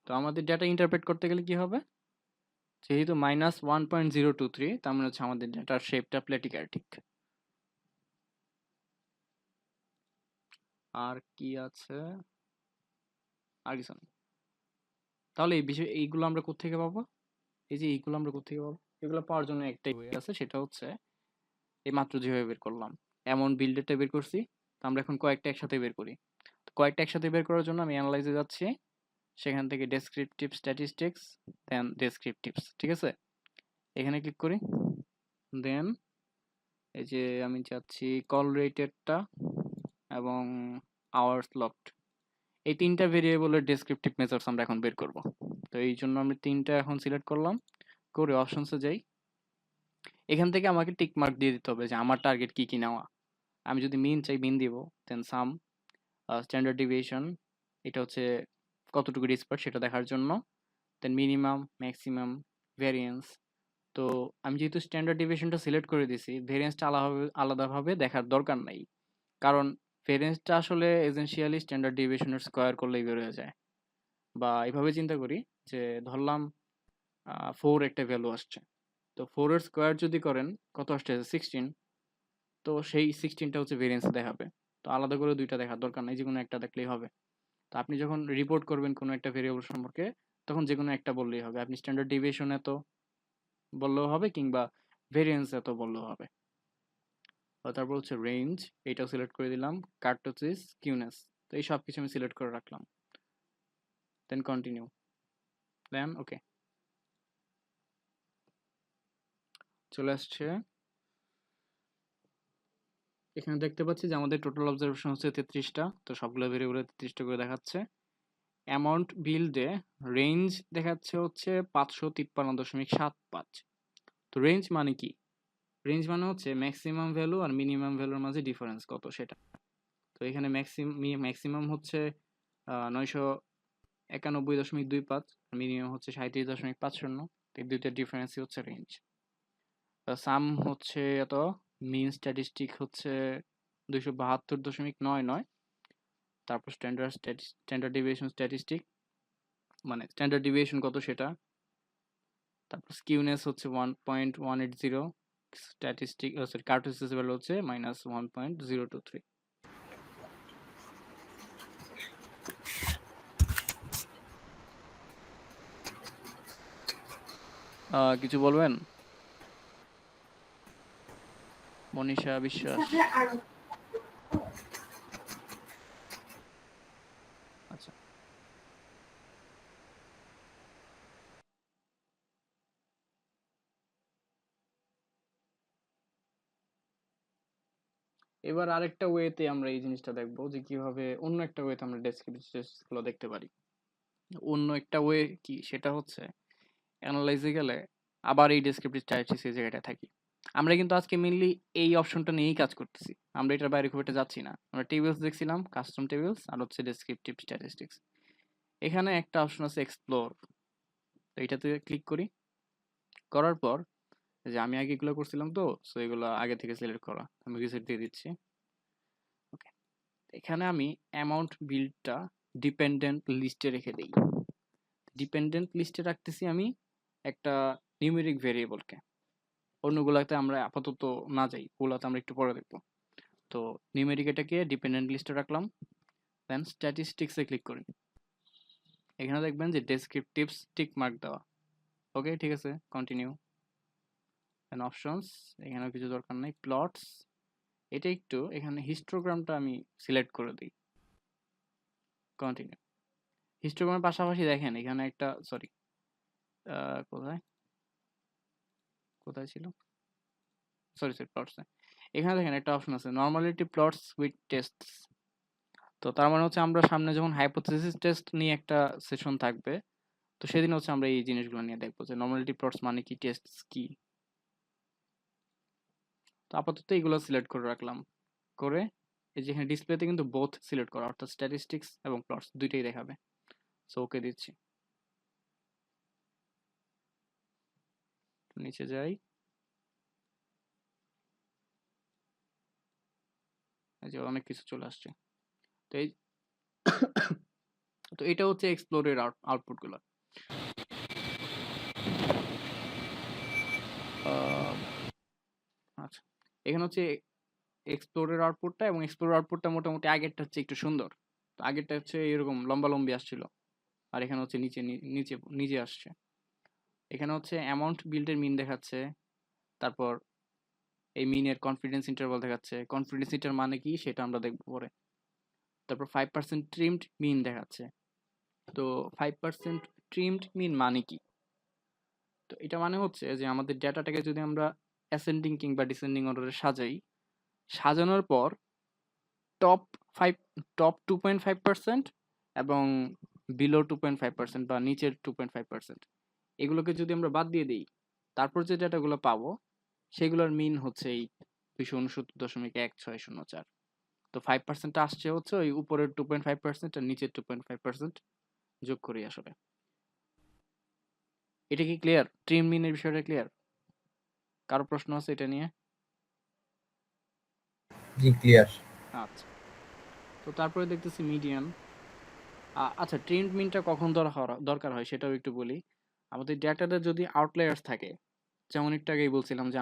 তো আমাদের ডেটা ইন্টারপ্রেট করতে গেলে কি হবে? যেহেতু -1.023, তার মানে হচ্ছে আমাদের ডেটার শেপটা প্ল্যাটিকার্টিক। আর কি আছে? আর কিছু না। তাহলে এই বিষয়, এইগুলো আমরা কোত্থেকে পাবো? এই যে এইগুলো আমরা কোত্থেকে পাবো? এগুলো পাওয়ার জন্য একটাই ওয়ে আছে, সেটা হচ্ছে এই মাত্র যেভাবে বের করলাম, এমন বিল্ডেরটা বের করছি। তো আমরা এখন কয়েকটা একসাথে বের করি। তো কয়েকটা একসাথে বের করার জন্য আমি অ্যানালাইজে যাচ্ছি, সেখান থেকে ডেসক্রিপটিভ স্ট্যাটিস্টিক্স, দেন ডেসক্রিপটিভস, ঠিক আছে? এখানে ক্লিক করি, দেন এই যে আমি চাচ্ছি কল রেটেডটা এবং আওয়ার্স লকড, এই তিনটা ভেরিয়েবলের ডেসক্রিপটিভ মেথডস আমরা এখন বের করব। তো এই জন্য আমি তিনটা এখন সিলেক্ট করলাম, করে অপশনসে যাই। এখান থেকে আমাকে টিক মার্ক দিয়ে দিতে হবে যে আমার টার্গেট কি কি নেওয়া। আমি যদি মিন চাই, মিন দিব, দেন সাম, স্ট্যান্ডার্ড ডিভিয়েশন, এটা হচ্ছে কতটুকু ডিসপার্স সেটা দেখার জন্য, দেন মিনিমাম, ম্যাক্সিমাম, ভ্যারিয়েন্স। তো আমি যেহেতু স্ট্যান্ডার্ড ডিভিয়েশনটা সিলেক্ট করে দিছি, ভ্যারিয়েন্সটা আলাদাভাবে দেখার দরকার নাই। কারণ ভ্যারিয়েন্সটা আসলে এসেনশিয়ালি স্ট্যান্ডার্ড ডিভিয়েশনের স্কোয়ার করলেই বের হয়ে যায়। বা এভাবে চিন্তা করি যে ধরলাম 4 একটা ভ্যালু আসছে, তো 4 এর স্কোয়ার যদি করেন কত আসছে 16, তো সেই 16টা হচ্ছে ভেরিয়েন্স দেখাবে। তো আলাদা করে দুইটা দেখার দরকার নাই, যে কোনো একটা দেখলেই হবে। তো আপনি যখন রিপোর্ট করবেন কোনো একটা ভেরিয়েবল সম্পর্কে, তখন যে কোনো একটা বললেই হবে। আপনি স্ট্যান্ডার্ড ডিভিয়েশন এত বললেও হবে, কিংবা ভেরিয়েন্স এত বললেও হবে। তারপর হচ্ছে রেঞ্জ, এইটাও সিলেক্ট করে দিলাম। কার্টোসিস, কিউনেস, তো এই সব কিছু আমি সিলেক্ট করে রাখলাম। দেন কন্টিনিউ, দেন ওকে, চলে আসছে। এখানে দেখতে পাচ্ছি যে আমাদের টোটাল অবজারভেশন হচ্ছে 33টা, তো সবগুলো ভেরিয়েবলে 33টা করে দেখাচ্ছে। অ্যামাউন্ট বিল্ডে রেঞ্জ দেখাচ্ছে হচ্ছে 553.75। তো রেঞ্জ মানে কি? রেঞ্জ মানে হচ্ছে ম্যাক্সিমাম ভ্যালু আর মিনিমাম ভ্যালুর মাঝে ডিফারেন্স কত সেটা। তো এখানে ম্যাক্সিমাম হচ্ছে 991.25, মিনিমাম হচ্ছে 37.50। এই দুইটার ডিফারেন্সই হচ্ছে রেঞ্জ। সাম হচ্ছে এত, মিন স্ট্যাটিস্টিক হচ্ছে 272.99, তারপর স্ট্যান্ডার্ড ডিভিয়েশন স্ট্যাটিস্টিক মানে স্ট্যান্ডার্ড ডিভিয়েশন কত সেটা, তারপর স্কিউনেস হচ্ছে 1.180, স্ট্যাটিস্টিক সরি কার্টোসিস ভ্যালু হচ্ছে -1.023। কিছু বলবেন? মনীষা বিশ্বাস। আচ্ছা, এবার আরেকটা ওয়েতে আমরা এই জিনিসটা দেখবো যে কিভাবে অন্য একটা ওয়েতে আমরা ডেসক্রিপটিভ গুলো দেখতে পারি। অন্য একটা ওয়ে কি, সেটা হচ্ছে অ্যানালাইজে গেলে আবার এই ডেসক্রিপটিভ স্ট্যাটিস্টিক্স এই জায়গাটা থাকি। আমরা কিন্তু আজকে মেইনলি এই অপশনটা নিয়েই কাজ করতেছি, আমরা এটার বাইরে খুব একটা যাচ্ছি না। আমরা টেবিলস দেখছিলাম, কাস্টম টেবিলস, আর হচ্ছে ডেসক্রিপটিভ স্ট্যাটিস্টিক্স। এখানে একটা অপশন আছে এক্সপ্লোর, তো এটাতে ক্লিক করি। করার পর যে আমি আগে এগুলো করছিলাম, তো সো এগুলো আগে থেকে সিলেক্ট করা, আমি রিসেট দিয়ে দিচ্ছি। ওকে, এখানে আমি অ্যামাউন্ট বিলটা ডিপেন্ডেন্ট লিস্টে রেখে দিই। ডিপেন্ডেন্ট লিস্টে রাখতেছি আমি একটা নিউমেরিক ভেরিয়েবলকে, অন্যগুলোতে আমরা আপাতত না যাই, ওগুলোতে আমরা একটু পরে দেখবো। তো নিউমেরিক এটাকে ডিপেন্ডেন্ট লিস্টে রাখলাম, দেন স্ট্যাটিস্টিক্সে ক্লিক করি। এখানে দেখবেন যে ডেসক্রিপটিভস টিক মার্ক দেওয়া। ওকে, ঠিক আছে, কন্টিনিউ। দেন অপশনস, এখানেও কিছু দরকার নেই। প্লটস, এটা একটু এখানে হিস্টোগ্রামটা আমি সিলেক্ট করে দিই। কন্টিনিউ। হিস্টোগ্রামের পাশাপাশি দেখেন এখানে একটা সরি কোথায় কোথায় ছিল, সরি প্লটস, এখানে দেখেন একটা অপশন আছে নর্মালিটি প্লটস উইথ টেস্টস। তো তার মানে হচ্ছে আমরা সামনে যখন হাইপোথেসিস টেস্ট নিয়ে একটা সেশন থাকবে, তো সেদিন হচ্ছে আমরা এই জিনিসগুলো নিয়ে দেখবো যে নর্মালিটি প্লটস মানে কি, টেস্টস কি। তো আপাতত এইগুলো সিলেক্ট করে রাখলাম। করে এই যে এখানে ডিসপ্লেতে কিন্তু বোথ সিলেক্ট করা, অর্থাৎ স্ট্যাটিস্টিক্স এবং প্লটস দুইটাই দেখাবে। সো ওকে দিচ্ছি, নিচে যাই। এই যে অনেক কিছু চলে আসছে। তো এই তো এটা হচ্ছে এক্সপ্লোরের আউটপুট গুলো। আচ্ছা, এখানে হচ্ছে এক্সপ্লোরের আউটপুটটা, এবং এক্সপ্লোরের আউটপুটটা মোটামুটি আগেরটা হচ্ছে একটু সুন্দর। তো আগেরটা হচ্ছে এরকম লম্বা লম্বি আসছিল, আর এখানে হচ্ছে নিচে নিচে নিচে আসছে। এখানে হচ্ছে অ্যামাউন্ট বিল্ডের মিন দেখাচ্ছে, তারপর এই মিনের কনফিডেন্স ইন্টারভাল দেখাচ্ছে। কনফিডেন্স ইন্টার মানে কি সেটা আমরা দেখবো পরে। তারপর 5% ট্রিমড মিন দেখাচ্ছে। তো 5% ট্রিমড মিন মানে কি? তো এটা মানে হচ্ছে যে আমাদের ডেটাটাকে যদি আমরা অ্যাসেন্ডিং কিংবা ডিসেন্ডিং অর্ডারে সাজাই, সাজানোর পর টপ 5 টপ 2.5% এবং বিলো 2.5% বা নিচের 2.5%, এগুলোকে যদি আমরা বাদ দিয়ে দিই, তারপর যে ডেটাগুলো পাবো সেগুলোর মিন হচ্ছে এই 269.1604। তো 5% আসছে হচ্ছে ওই উপরের 2.5% আর নিচের 2.5% যোগ করি আসলে। এটা কি ক্লিয়ার? ট্রিম মিন এর বিষয়টা ক্লিয়ার? কারো প্রশ্ন আছে এটা নিয়ে? জি ক্লিয়ার। আচ্ছা। তো তারপরে দেখতেছি মিডিয়ান। আচ্ছা, ট্রিমড মিনটা কখন দরকার হয় সেটাও একটু বলি। আমাদের ডেটাতে যদি আউটলায়ার্স থাকে, যেমন একটু আগেই বলছিলাম যে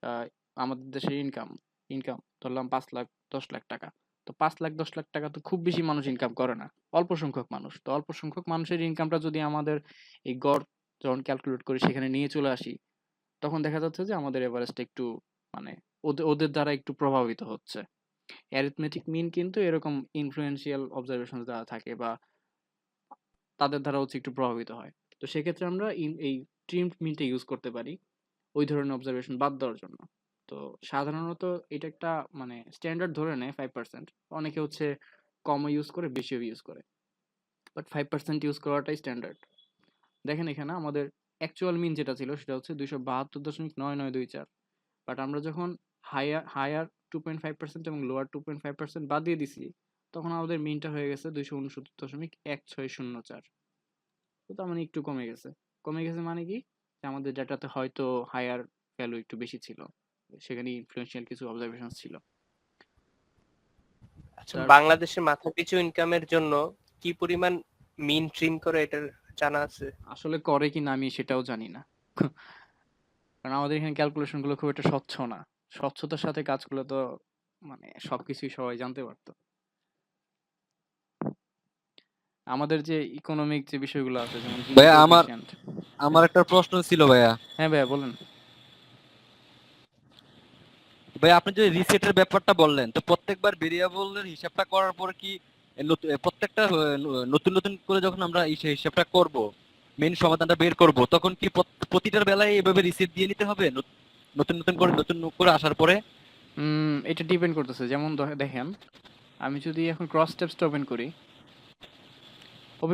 আহ, আমাদের দেশের ইনকাম ইনকাম ধরলাম 5 লাখ 10 লাখ টাকা। তো 5 লাখ 10 লাখ টাকা তো খুব বেশি মানুষ ইনকাম করে না, অল্প সংখ্যক মানুষ। তো অল্প সংখ্যক মানুষের ইনকামটা যদি আমাদের এই গড় যখন ক্যালকুলেট করি সেখানে নিয়ে চলে আসি, তখন দেখা যাচ্ছে যে আমাদের এভারেজটা একটু মানে ওদের ওদের দ্বারা একটু প্রভাবিত হচ্ছে। অ্যারিথমেটিক মিন কিন্তু এরকম ইনফ্লুয়েন্সিয়াল অবজারভেশন দ্বারা থাকে বা তাদের দ্বারা হচ্ছে একটু প্রভাবিত হয়। তো সেক্ষেত্রে আমরা এই ট্রিমড মিনটা ইউজ করতে পারি ওই ধরনের অবজারভেশন বাদ দেওয়ার জন্য। তো সাধারণত এটা একটা মানে স্ট্যান্ডার্ড ধরে নেয় 5%। অনেকে হচ্ছে কমও ইউজ করে, বেশিও ইউজ করে, বাট 5% ইউজ করাটাই স্ট্যান্ডার্ড। দেখেন এখানে আমাদের অ্যাকচুয়াল মিন যেটা ছিল সেটা হচ্ছে 272.9924। বাট আমরা যখন হায়ার হায়ার 2.5% এবং লোয়ার 2.5% বাদ দিয়ে দিছি, তখন আমাদের মিনটা হয়ে গেছে 269.1604। তো তার মানে একটু কমে গেছে। কমে গেছে মানে কি, যে আমাদের ডাটাতে হয়তো হায়ার ভ্যালু একটু বেশি ছিল, সেখানে ইনফ্লুয়েন্সিয়াল কিছু অবজারভেশন ছিল। আচ্ছা, তার বাংলাদেশের মাথাপিছু ইনকামের জন্য কি পরিমাণ মিন ট্রিম করে এটার জানা আছে? আসলে করে কি না আমি সেটাও জানি না, কারণ আমাদের এখানে ক্যালকুলেশন গুলো খুব একটা স্বচ্ছ না। স্বচ্ছতার সাথে কাজগুলো তো মানে সবকিছুই সবাই জানতে পারতো। আমাদের যে ইকোনমিক যে বিষয়গুলো আছে, যেমন জিনি ভাইয়া আমার কোএফিসিয়েন্ট। আমার একটা প্রশ্ন ছিল ভাইয়া। হ্যাঁ ভাইয়া বলেন। ভাইয়া আপনি যে রিসেটের ব্যাপারটা বললেন, তো প্রত্যেকবার ভেরিয়েবলের হিসাবটা করার পর কি প্রত্যেকটা নতুন নতুন করে যখন আমরা এই হিসাবটা করব, মেইন সমাধানটা বের করব, তখন কি প্রতিটার বেলায় এভাবে রিসেট দিয়ে নিতে হবে নতুন করে আসার পরে? এটা ডিপেন্ড করতেছে, যেমন দেখেন আমি যদি এখন ক্রস স্টেপসটা ওপেন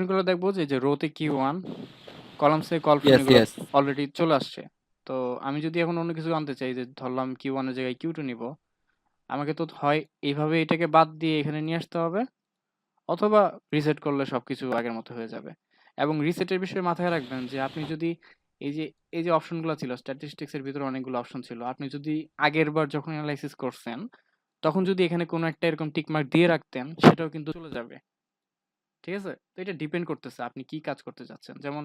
করে দেখবো যে রোতে Q1, কলামসে কলফর্ম ইয়েস এগুলো ইয়েস। অলরেডি চলে আসছে। তো আমি যদি এখন অন্য কিছু আনতে চাই, যে ধরলাম Q1 এর জায়গায় Q2 নিব, আমাকে তো হয় এইভাবে এটাকে বাদ দিয়ে এখানে নিয়ে আসতে হবে, অথবা রিসেট করলে সবকিছু আগের মতো হয়ে যাবে। এবং রিসেটের বিষয়ে মাথায় রাখবেন যে আপনি যদি এই যে এই যে অপশনগুলো ছিল, স্ট্যাটিস্টিক্স এর ভিতরে অনেকগুলো অপশন ছিল, আপনি যদি আগের বার যখন অ্যানালাইসিস করছেন তখন যদি এখানে কোনো একটা এরকম টিক মার্ক দিয়ে রাখতেন, সেটাও কিন্তু চলে যাবে। ঠিক আছে? তো এটা ডিপেন্ড করতেছে আপনি কি কাজ করতে চাচ্ছেন। যেমন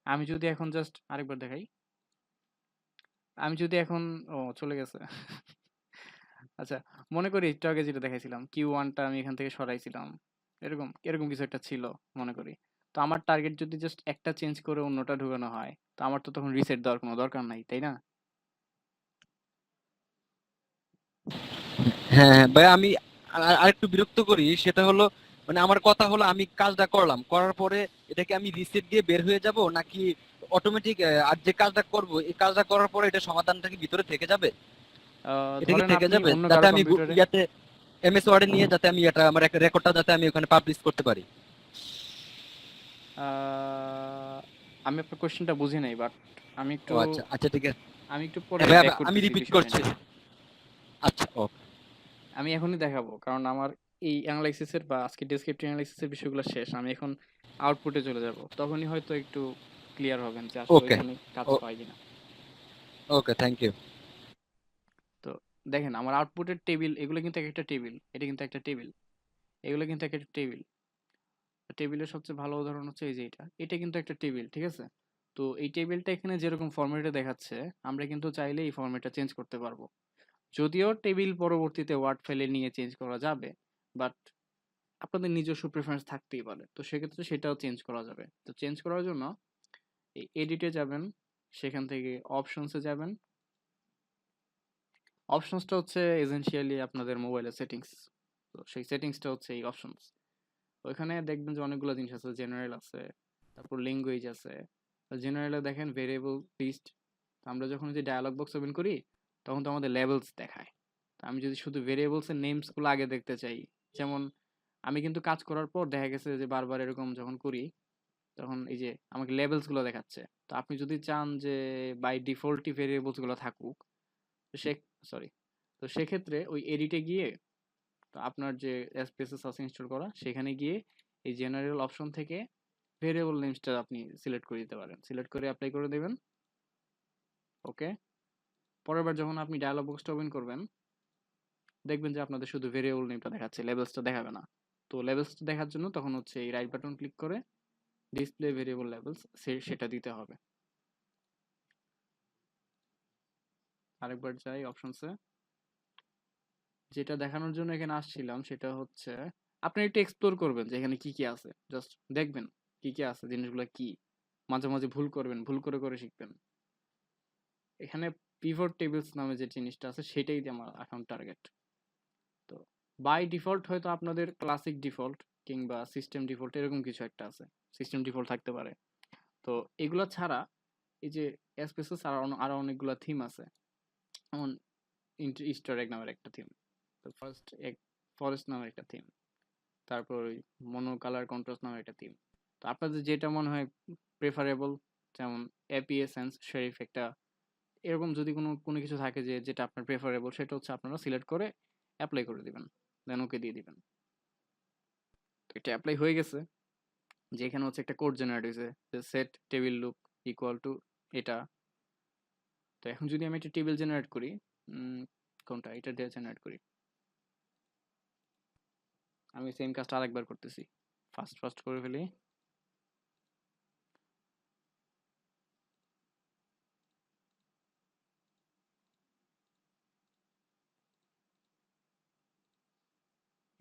আমি যদি এখন জাস্ট আরেকবার দেখাই, আমি যদি এখন চলে গেছে। আচ্ছা, মনে করি একটু আগে যেটা দেখাইছিলাম Q1টা আমি এখান থেকে সরাইছিলাম, এরকম এরকম কিছু একটা ছিল মনে করি। তো আমার টার্গেট যদি জাস্ট একটা চেঞ্জ করে অন্যটা ঢুকানো হয়, তো আমার তো তখন রিসেট দেওয়ার কোনো দরকার নাই, তাই না? হ্যাঁ হ্যাঁ ভাইয়া, আমি আরেকটু বিরক্ত করি, সেটা হলো মানে আমার কথা হলো আমি কাজটা করলাম, করার পরে এটাকে আমি রিসেট দিয়ে বের হয়ে যাব নাকি অটোমেটিক আর যে কাজটা করব এই কাজটা করার পরে এটা সমাধানটা কি ভিতরে থেকে যাবে? এটা কি ধরেন থেকে আপনি যাবে অন্য যাতে কারো আমি কম্পিউটারে, ইয়াতে এমএস ওয়ার্ডে নিয়ে যাতে আমি এটা আমার একটা রেকর্ডটা যাতে আমি ওখানে পাবলিশ করতে পারি? আমি আপনার কোয়েশ্চেনটা বুঝি নাই, বাট আমি ও একটু আচ্ছা আচ্ছা, ঠিক আছে। আমি একটু পরে ভাইয়া ব্যাক আমি করতেছি রিপিট বিষয়টা করছি। নিয়ে। আচ্ছা ও আমি এখনই দেখাবো, কারণ আমার এই অ্যানালাইসিসের বা আজকে ডেসক্রিপটিভ অ্যানালাইসিসের বিষয়গুলো শেষ। আমি এখন আউটপুটে চলে যাব, তখনই হয়তো একটু ক্লিয়ার হবেন যে আসলে ওকে ওইখানে কাজ হয় কিনা। ওকে, থ্যাংক ইউ। তো দেখেন আমার আউটপুটের টেবিল, এগুলো কিন্তু একটা টেবিল, এটা কিন্তু একটা টেবিল, এগুলো কিন্তু একটা টেবিল। টেবিলের সবচেয়ে ভালো উদাহরণ হচ্ছে এই যে এটা কিন্তু একটা টেবিল, ঠিক আছে? তো এই টেবিলটা এখানে যেরকম ফরম্যাটে দেখাচ্ছে, আমরা কিন্তু চাইলে এই ফরম্যাটটা চেঞ্জ করতে পারবো। যদিও টেবিল পরবর্তীতে ওয়ার্ড ফাইলে নিয়ে চেঞ্জ করা যাবে, বাট আপনাদের নিজস্ব প্রেফারেন্স থাকতেই পারে, তো সেক্ষেত্রে সেটাও চেঞ্জ করা যাবে। তো চেঞ্জ করার জন্য এই এডিটে যাবেন, সেখান থেকে অপশনসে যাবেন। অপশনসটা হচ্ছে এসেনশিয়ালি আপনাদের মোবাইলের সেটিংস। তো সেই সেটিংসটা হচ্ছে এই অপশনস। ওইখানে দেখবেন যে অনেকগুলো জিনিস আছে, জেনারেল আছে, তারপর ল্যাঙ্গুয়েজ আছে। জেনারেলে দেখেন ভেরিয়েবল লিস্ট। আমরা যখন যে ডায়ালগ বক্স ওপেন করি, তখন তো আমাদের লেভেলস দেখায়। তো আমি যদি শুধু ভেরিয়েবলসের নেমসগুলো আগে দেখতে চাই, যেমন আমি কিন্তু কাজ করার পর দেখা গেছে যে বারবার এরকম যখন করি, তখন এই যে আমাকে লেভেলসগুলো দেখাচ্ছে। তো আপনি যদি চান যে বাই ডিফল্টই ভেরিয়েবলসগুলো থাকুক, তো সরি, তো সেক্ষেত্রে ওই এডিটে গিয়ে, তো আপনার যে এসপিএসএস আছে ইনস্টল করা, সেখানে গিয়ে এই জেনারেল অপশন থেকে ভেরিয়েবল নেমসটা আপনি সিলেক্ট করে দিতে পারেন, সিলেক্ট করে অ্যাপ্লাই করে দেবেন। ওকে, পরের বার যখন আপনি ডায়ালগ বক্সটা ওপেন করবেন দেখবেন যে আপনাদের শুধু ভেরিয়েবল নেমটা দেখাচ্ছে, লেভেলসটা দেখাবে না। তো লেভেলসটা দেখার জন্য তখন হচ্ছে এই রাইট বাটন ক্লিক করে ডিসপ্লে ভেরিয়েবল লেভেলস সেটা দিতে হবে। আরেকবার যাই অপশনসে, যেটা দেখানোর জন্য এখানে আসছিলাম সেটা হচ্ছে আপনি একটু এক্সপ্লোর করবেন যে এখানে কি কি আছে, জাস্ট দেখবেন কি কি আছে, জিনিসগুলো কি, মাঝে মাঝে ভুল করবেন, ভুল করে করে শিখবেন। এখানে পিভট টেবিলস নামে যে জিনিসটা আছে সেটাই আমার এখন টার্গেট। তো বাই ডিফল্ট হয়তো আপনাদের ক্লাসিক ডিফল্ট কিংবা সিস্টেম ডিফল্ট এরকম কিছু একটা আছে, সিস্টেম ডিফল্ট থাকতে পারে। তো এগুলো ছাড়া এই যে এসপেসেস আরো অনেকগুলো থিম আছে, যেমন ইস্টার এগ নামের একটা থিম, তো ফার্স্ট এগ ফরেস্ট নামের একটা থিম, তারপর ওই মনো কালার কন্ট্রাস্ট নামের একটা থিম। তো আপনাদের যেটা মনে হয় প্রেফারেবল, যেমন এপিএসেন্স শেরিফ একটা, এরকম যদি কোনো কোনো কিছু থাকে যে যেটা আপনার প্রেফারেবল সেটা হচ্ছে আপনারা সিলেক্ট করে অ্যাপ্লাই করে দিবেন, দেন ওকে দিয়ে দিবেন। তো এটা অ্যাপ্লাই হয়ে গেছে, যে এখানে হচ্ছে একটা কোড জেনারেট হয়েছে যে set table look equal to এটা। তো এখন যদি আমি একটা টেবিল জেনারেট করি, কোনটা, এটা দিয়ে জেনারেট করি, আমি সেম কাজটা আরেকবার করতেছি, ফার্স্ট ফার্স্ট করে ফেলি।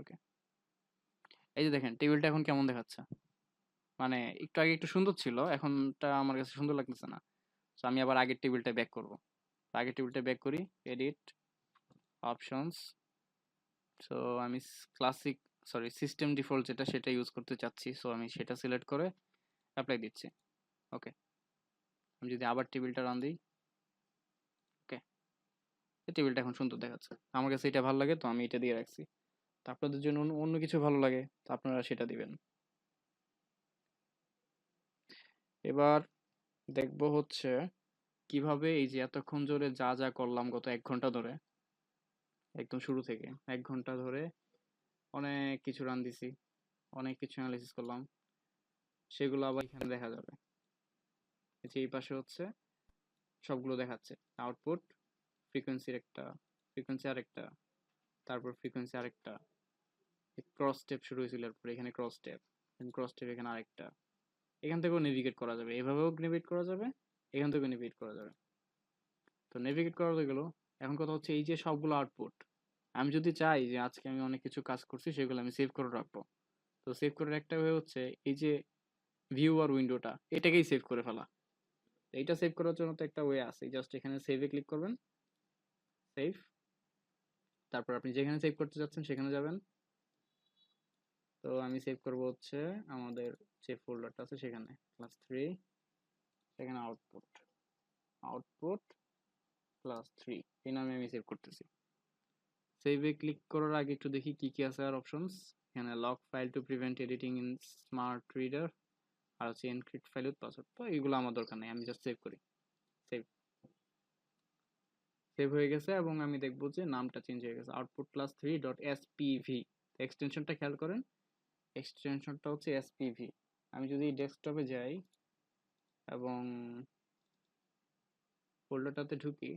ওকে, এই যে দেখেন টেবিলটা এখন কেমন দেখাচ্ছে, মানে একটু আগে একটু সুন্দর ছিল, এখনটা আমার কাছে সুন্দর লাগতেছে না। তো আমি আবার আগের টেবিলটা ব্যাক করব, আগের টেবিলটা ব্যাক করি, এডিট, অপশনস। সো আমি ক্লাসিক সরি সিস্টেম ডিফল্ট যেটা সেটা ইউজ করতে চাচ্ছি, সো আমি সেটা সিলেক্ট করে অ্যাপ্লাই দিচ্ছি। ওকে, আমি যদি আবার টেবিলটা রান দিই, ওকে, টেবিলটা এখন সুন্দর দেখাচ্ছে, আমার কাছে এটা ভালো লাগে তো আমি এটা দিয়ে রাখছি। তো আপনাদের জন্য অন্য কিছু ভালো লাগে তো আপনারা সেটা দিবেন। এবার দেখবো হচ্ছে কিভাবে এই যে এতক্ষণ ধরে যা যা করলাম গত 1 ঘন্টা ধরে, একদম শুরু থেকে 1 ঘন্টা ধরে অনেক কিছু রান দিছি, অনেক কিছু অ্যানালাইসিস করলাম, সেগুলো আবার এখানে দেখা যাবে। এই যে এই পাশে হচ্ছে সবগুলো দেখাচ্ছে, আউটপুট, ফ্রিকোয়েন্সির একটা, ফ্রিকোয়েন্সি আরেকটা, তারপর ফ্রিকোয়েন্সি আরেকটা, ক্রস স্টেপ শুরু হয়েছিল, এরপর এখানে ক্রস স্টেপ, ক্রস স্টেপ এখানে আরেকটা। এখান থেকেও নেভিগেট করা যাবে, এভাবেও নেভিগেট করা যাবে, এখান থেকেও নেভিগেট করা যাবে। তো নেভিগেট করা হয়ে গেল, এখন কথা হচ্ছে এই যে সবগুলো আউটপুট, আমি যদি চাই যে আজকে আমি অনেক কিছু কাজ করছি সেগুলো আমি সেভ করে রাখবো, তো সেভ করার একটা ওয়ে হচ্ছে এই যে ভিউ আর উইন্ডোটা এটাকেই সেভ করে ফেলা। এইটা সেভ করার জন্য তো একটা ওয়ে আছে, জাস্ট এখানে সেভে ক্লিক করবেন, সেভ, তারপর আপনি যেখানে সেভ করতে যাচ্ছেন সেখানে যাবেন। তো আমি সেভ করব হচ্ছে আমাদের যে ফোল্ডারটা আছে সেখানে, ক্লাস 3, সেখানে আউটপুট, আউটপুট ক্লাস 3 এই নামে আমি সেভ করতেছি। সেভে ক্লিক করার আগে একটু দেখি কি কি আছে আর অপশনস, এখানে lock file to prevent editing in smart reader, আর হচ্ছে এনক্রিপ্ট ফাইল উইথ পাসওয়ার্ড। তো এগুলো আমার দরকার নেই, আমি জাস্ট সেভ করি, সেভ, সেভ হয়ে গেছে এবং আমি দেখবো যে নামটা চেঞ্জ হয়ে গেছে, আউটপুট ক্লাস 3.spv। এক্সটেনশনটা খেয়াল করেন, এক্সটেনশনটা হচ্ছে এসপিভি। আমি যদি ডেস্কটপে যাই এবং ফোল্ডারটাতে ঢুকি,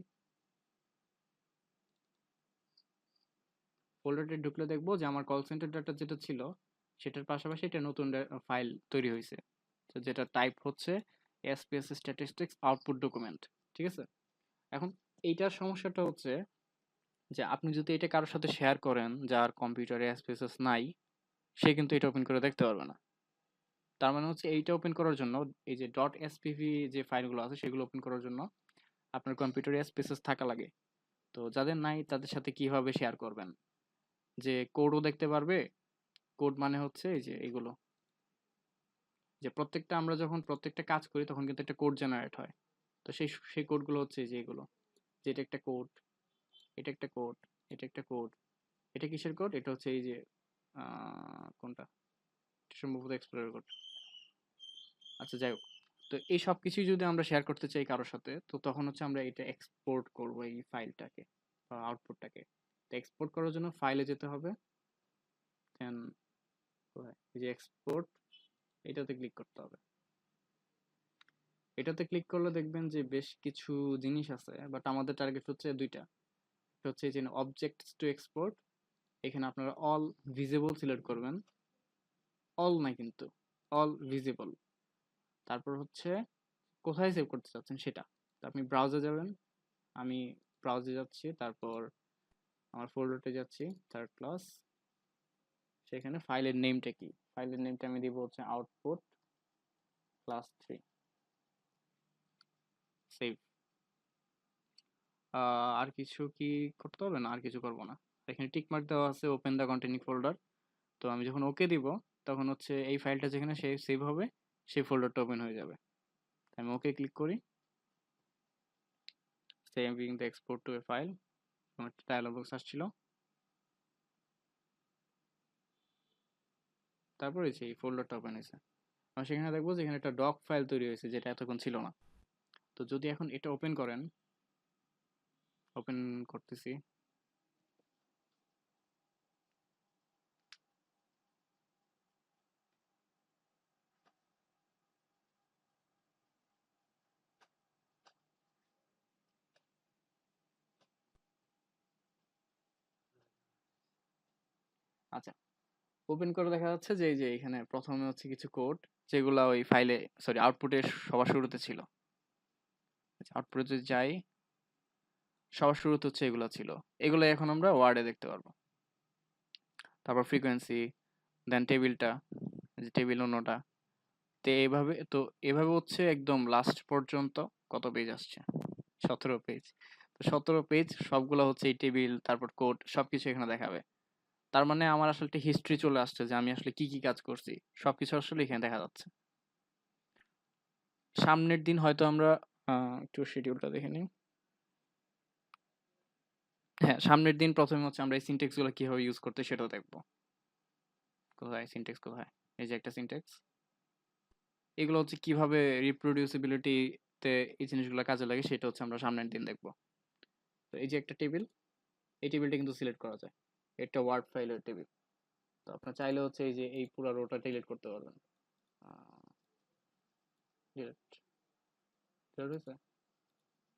ফোল্ডারটা ঢুকলে দেখবো যে আমার কল সেন্টার ডাটা যেটা ছিল সেটার পাশাপাশি একটা নতুন ফাইল তৈরি হয়েছে, তো যেটা টাইপ হচ্ছে এসপিএস স্ট্যাটিস্টিক্স আউটপুট ডকুমেন্ট। ঠিক আছে, এখন এইটার সমস্যাটা হচ্ছে যে আপনি যদি এটা কারোর সাথে শেয়ার করেন যার কম্পিউটারে এসপিএস নাই, সে কিন্তু এটা ওপেন করে দেখতে পারবে না। তার মানে হচ্ছে এইটা ওপেন করার জন্য এই যে ডট এসপিভি যে ফাইলগুলো আছে সেগুলো ওপেন করার জন্য আপনার কম্পিউটারে স্পেসেস থাকা লাগে। তো যাদের নাই তাদের সাথে কিভাবে শেয়ার করবেন, যে কোডও দেখতে পারবে, কোড মানে হচ্ছে এই যে এগুলো, যে প্রত্যেকটা আমরা যখন প্রত্যেকটা কাজ করি তখন কিন্তু একটা কোড জেনারেট হয়, তো সেই সেই কোডগুলো হচ্ছে এই যে এগুলো, যে এটা একটা কোড, এটা একটা কোড, এটা একটা কোড, এটা কিসের কোড, এটা হচ্ছে এই যে কোনটা, এটা সম্ভবত এক্সপ্লোরের কোড। আচ্ছা যাই হোক, তো এই সব কিছুই যদি আমরা শেয়ার করতে চাই কারোর সাথে, তো তখন হচ্ছে আমরা এটা এক্সপোর্ট করব এই ফাইলটাকে বা আউটপুটটাকে। তো এক্সপোর্ট করার জন্য ফাইলে যেতে হবে, দেন এই যে এক্সপোর্ট, এটাতে ক্লিক করতে হবে। এটাতে ক্লিক করলে দেখবেন যে বেশ কিছু জিনিস আছে, বাট আমাদের টার্গেট হচ্ছে দুইটা। একটা হচ্ছে যে অবজেক্টস টু এক্সপোর্ট, এখানে আপনারা অল ভিজিবল সিলেক্ট করবেন, অল নাই কিন্তু, অল ভিজিবল। তারপর হচ্ছে কোথায় সেভ করতে চাচ্ছেন সেটা, তো আপনি ব্রাউজে যাবেন, আমি ব্রাউজে যাচ্ছি, তারপর আমার ফোল্ডারতে যাচ্ছি, থার্ড ক্লাস, সেখানে ফাইলের নেমটা কি, ফাইলের নেমটা আমি দিব হচ্ছে আউটপুট ক্লাস 3, সেভ। আর কিছু কি করতে হবে না, আর কিছু করব না। এখানে টিক মার্ক দেওয়া আছে ওপেন দ্য কন্টেনিং ফোল্ডার, তো আমি যখন ওকে দিব তখন হচ্ছে এই ফাইলটা যেখানে সেভ হবে সেই ফোল্ডারটা ওপেন হয়ে যাবে। আমি ওকে ক্লিক করি, saving the export two A file, একটা ডায়ালগ বক্স আসছিল, তারপরে এই ফোল্ডারটা ওপেন হয়েছে। আমি সেখানে দেখবো যে এখানে একটা ডক ফাইল তৈরি হয়েছে যেটা এতক্ষণ ছিল না। তো যদি এখন এটা ওপেন করেন, ওপেন করতেছি, আচ্ছা ওপেন করে দেখা যাচ্ছে যে এই যে এখানে প্রথমে হচ্ছে কিছু কোড যেগুলো ওই ফাইলে, সরি আউটপুটের সবার শুরুতে ছিল। আউটপুটে যদি যাই, সবার শুরুতে হচ্ছে এগুলো ছিল, এগুলো এখন আমরা ওয়ার্ডে দেখতে পারবো। তারপর ফ্রিকোয়েন্সি, দেন টেবিলটা, যে টেবিল অন্যটা, তো এভাবে হচ্ছে একদম লাস্ট পর্যন্ত কত পেজ আসছে, 17 পেজ। তো 17 পেজ সবগুলো হচ্ছে এই টেবিল, তারপর কোড সবকিছু এখানে দেখাবে। তার মানে আমার আসলে একটা হিস্ট্রি চলে আসছে যে আমি আসলে কি কি কাজ করছি, সবকিছু আসলে এখানে দেখা যাচ্ছে। সামনের দিন হয়তো আমরা একটু শিডিউলটা দেখে নিই। হ্যাঁ, সামনের দিন প্রথমে হচ্ছে আমরা এই সিনট্যাক্স গুলো কিভাবে ইউজ করতে সেটাও দেখবো। কোথায় সিনট্যাক্স, কোথায়, এই যে একটা সিনট্যাক্স, এগুলো হচ্ছে কিভাবে রিপ্রোডিউসিবিলিটিতে এই জিনিসগুলো কাজে লাগে সেটা হচ্ছে আমরা সামনের দিন দেখবো। তো এই যে একটা টেবিল, এই টেবিলটা কিন্তু সিলেক্ট করা যায়, এটা ওয়ার্ড ফাইলের টেবিল। তো আপনার চাইলে হচ্ছে এই যে এই পুরো রোটা ডিলিট করতে পারবেন। ডিলিট, ডিলিট হয়েছে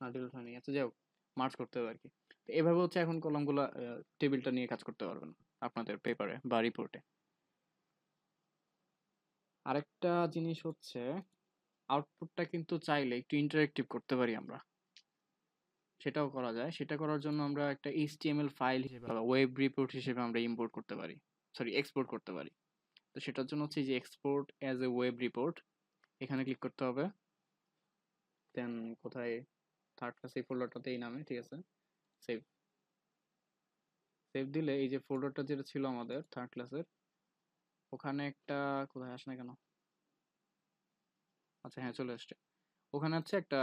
না, ডিলিট হয়নি, আচ্ছা যাই হোক, মার্জ করতে হবে আর কি। তো এভাবে হচ্ছে এখন কলামগুলো, টেবিলটা নিয়ে কাজ করতে পারবেন আপনাদের পেপারে বা রিপোর্টে। আরেকটা জিনিস হচ্ছে আউটপুটটা কিন্তু চাইলে একটু ইন্টারেক্টিভ করতে পারি আমরা, সেটাও করা যায়। সেটা করার জন্য আমরা একটা এইচটিএমএল ফাইল হিসেবে ওয়েব রিপোর্ট হিসেবে আমরা ইম্পোর্ট করতে পারি, সরি এক্সপোর্ট করতে পারি। তো সেটার জন্য হচ্ছে যে export as a web report, এখানে ক্লিক করতে হবে। দেন কোথায়, থার্ড ক্লাস, এই ফোল্ডারটাতে এই নামে, ঠিক আছে, সেভ। সেভ দিলে এই যে ফোল্ডারটা যেটা ছিল আমাদের থার্ড ক্লাসের, ওখানে একটা, কোথায় আসে না কেন, আচ্ছা হ্যাঁ চলে আসছে, ওখানে হচ্ছে একটা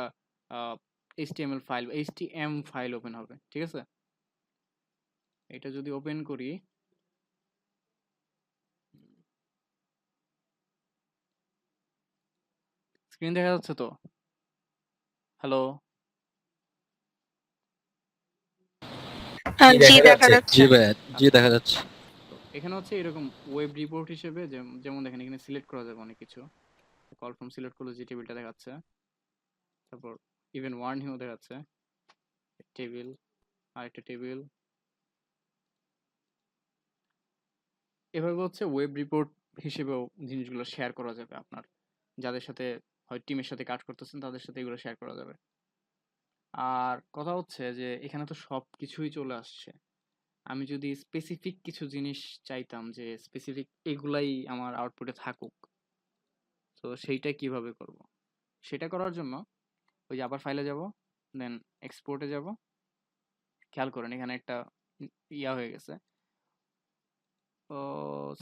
HTML file, HTM file open হবে, ঠিক আছে। এটা যদি ওপেন করি, স্ক্রিন দেখা যাচ্ছে তো, হ্যালো, কি জি দেখা দেখা যাচ্ছে? জি যাচ্ছে। ভাইয়া, জি আচ্ছা দেখা যাচ্ছে। তো এখানে হচ্ছে এরকম ওয়েব রিপোর্ট হিসেবে যেমন দেখেন এখানে সিলেক্ট করা যাবে অনেক কিছু, কল ফর্ম সিলেক্ট করলে যে টেবিলটা দেখাচ্ছে, তারপর ইভেন ওয়ার্নিংও দেখাচ্ছে, টেবিল, আরেকটা টেবিল, এভাবে হচ্ছে ওয়েব রিপোর্ট হিসেবেও জিনিসগুলো শেয়ার করা যাবে আপনার, যাদের সাথে হয় টিমের সাথে কাজ করতেছেন তাদের সাথে এগুলো শেয়ার করা যাবে। আর কথা হচ্ছে যে এখানে তো সব কিছুই চলে আসছে, আমি যদি স্পেসিফিক কিছু জিনিস চাইতাম যে স্পেসিফিক এগুলাই আমার আউটপুটে থাকুক, তো সেইটা কিভাবে করব, সেটা করার জন্য ওই যে আবার ফাইলে যাব, দেন এক্সপোর্টে যাব, খেয়াল করেন এখানে একটা ইয়া হয়ে গেছে, ও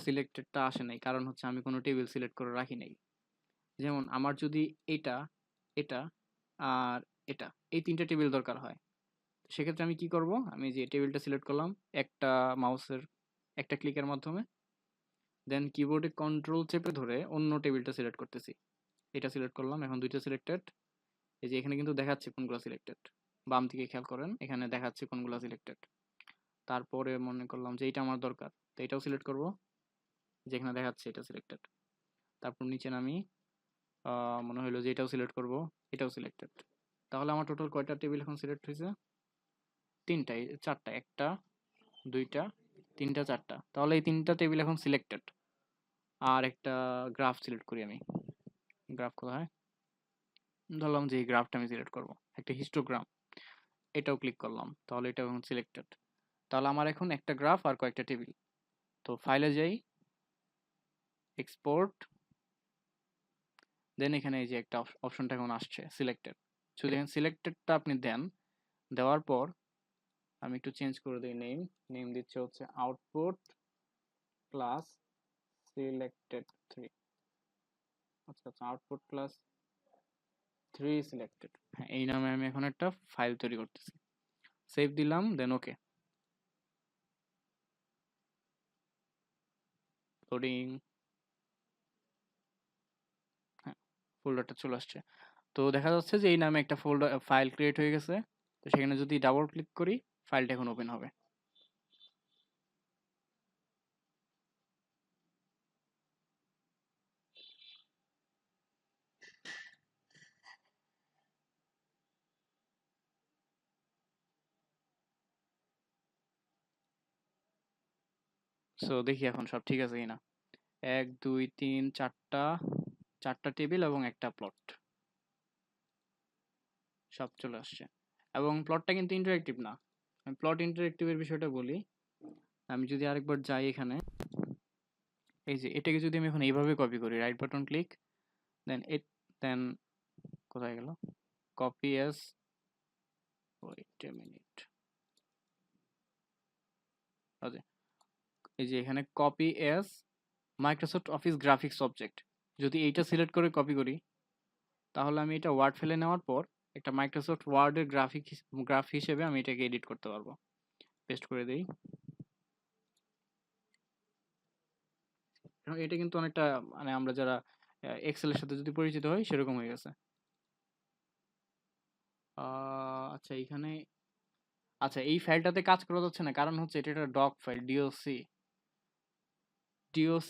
সিলেক্টেডটা আসে নাই, কারণ হচ্ছে আমি কোনো টেবিল সিলেক্ট করে রাখি নাই। যেমন আমার যদি এটা, এটা আর এটা, এই তিনটা টেবিল দরকার হয়, সেক্ষেত্রে আমি কি করব, আমি যে টেবিলটা সিলেক্ট করলাম একটা মাউসের একটা ক্লিকের মাধ্যমে, দেন কিবোর্ডে কন্ট্রোল চেপে ধরে অন্য টেবিলটা সিলেক্ট করতেছি, এটা সিলেক্ট করলাম, এখন দুইটা সিলেক্টেড, এই যে এখানে কিন্তু দেখাচ্ছে কোনগুলো সিলেক্টেড, বাম দিকে খেয়াল করেন এখানে দেখাচ্ছে কোনগুলো সিলেক্টেড। তারপরে মনে করলাম যে এইটা আমার দরকার, তো এটাও সিলেক্ট করব, যেখানে দেখাচ্ছে এটা সিলেক্টেড। তারপর নিচে নামি, মনে হলো যে এটাও সিলেক্ট করব, এটাও সিলেক্টেড। তাহলে আমার টোটাল কয়টা টেবিল এখন সিলেক্ট হয়েছে? তিনটাই, চারটা, একটা, দুইটা, তিনটা, চারটা। তাহলে এই তিনটা টেবিল এখন সিলেক্টেড। আর একটা গ্রাফ সিলেক্ট করি আমি। গ্রাফ কোথায়? ধরলাম যে এই গ্রাফটা আমি সিলেক্ট করব, একটা হিস্টোগ্রাম। এটাও ক্লিক করলাম, তাহলে এটা এখন সিলেক্টেড। তাহলে আমার এখন একটা গ্রাফ আর কয়েকটা টেবিল। তো ফাইলে যাই, এক্সপোর্ট, দেন এখানে এই যে একটা অপশনটা এখন আসছে সিলেক্টেড। শুধু এখানে সিলেক্টেডটা আপনি দেন, দেওয়ার পর আমি একটু চেঞ্জ করে দিই নেম। নেম দিচ্ছে হচ্ছে আউটপুট ক্লাস সিলেক্টেড 3। আচ্ছা আচ্ছা, আউটপুট ক্লাস 3 সিলেক্টেড। হ্যাঁ, এই নামে আমি এখন একটা ফাইল তৈরি করতেছি। সেভ দিলাম, দেন ওকে। লোডিং। হ্যাঁ, ফোল্ডারটা চলে আসছে। তো দেখা যাচ্ছে যে এই নামে একটা ফোল্ডার ফাইল ক্রিয়েট হয়ে গেছে। তো সেখানে যদি ডাবল ক্লিক করি, ফাইলটা এখন ওপেন হবে। সো দেখি এখন সব ঠিক আছে কিনা। 1 2 3 চারটা টেবিল এবং একটা প্লট সব চলে আসছে। এবং প্লটটা কিন্তু ইন্টারেক্টিভ না। আমি প্লট ইন্টারেক্টিভের বিষয়টা বলি। আমি যদি আরেকবার যাই এখানে, এই যে এটাকে যদি আমি এখন এইভাবে কপি করি, রাইট বাটন ক্লিক, দেন কোথায় গেল? Copy as, wait a minute, আচ্ছা এই যে এখানে copy as Microsoft Office graphics object. যদি এইটা সিলেক্ট করে কপি করি, তাহলে আমি এটা ওয়ার্ড ফেলে নেওয়ার পর একটা মাইক্রোসফট ওয়ার্ডের গ্রাফ হিসেবে আমি এটাকে এডিট করতে পারবো। পেস্ট করে দিই। এটা কিন্তু অনেকটা মানে আমরা যারা এক্সেলের সাথে যদি পরিচিত হই সেরকম হয়ে গেছে। আচ্ছা এইখানে, আচ্ছা এই ফাইলটাতে কাজ করা যাচ্ছে না, কারণ হচ্ছে এটা একটা ডক ফাইল, docx,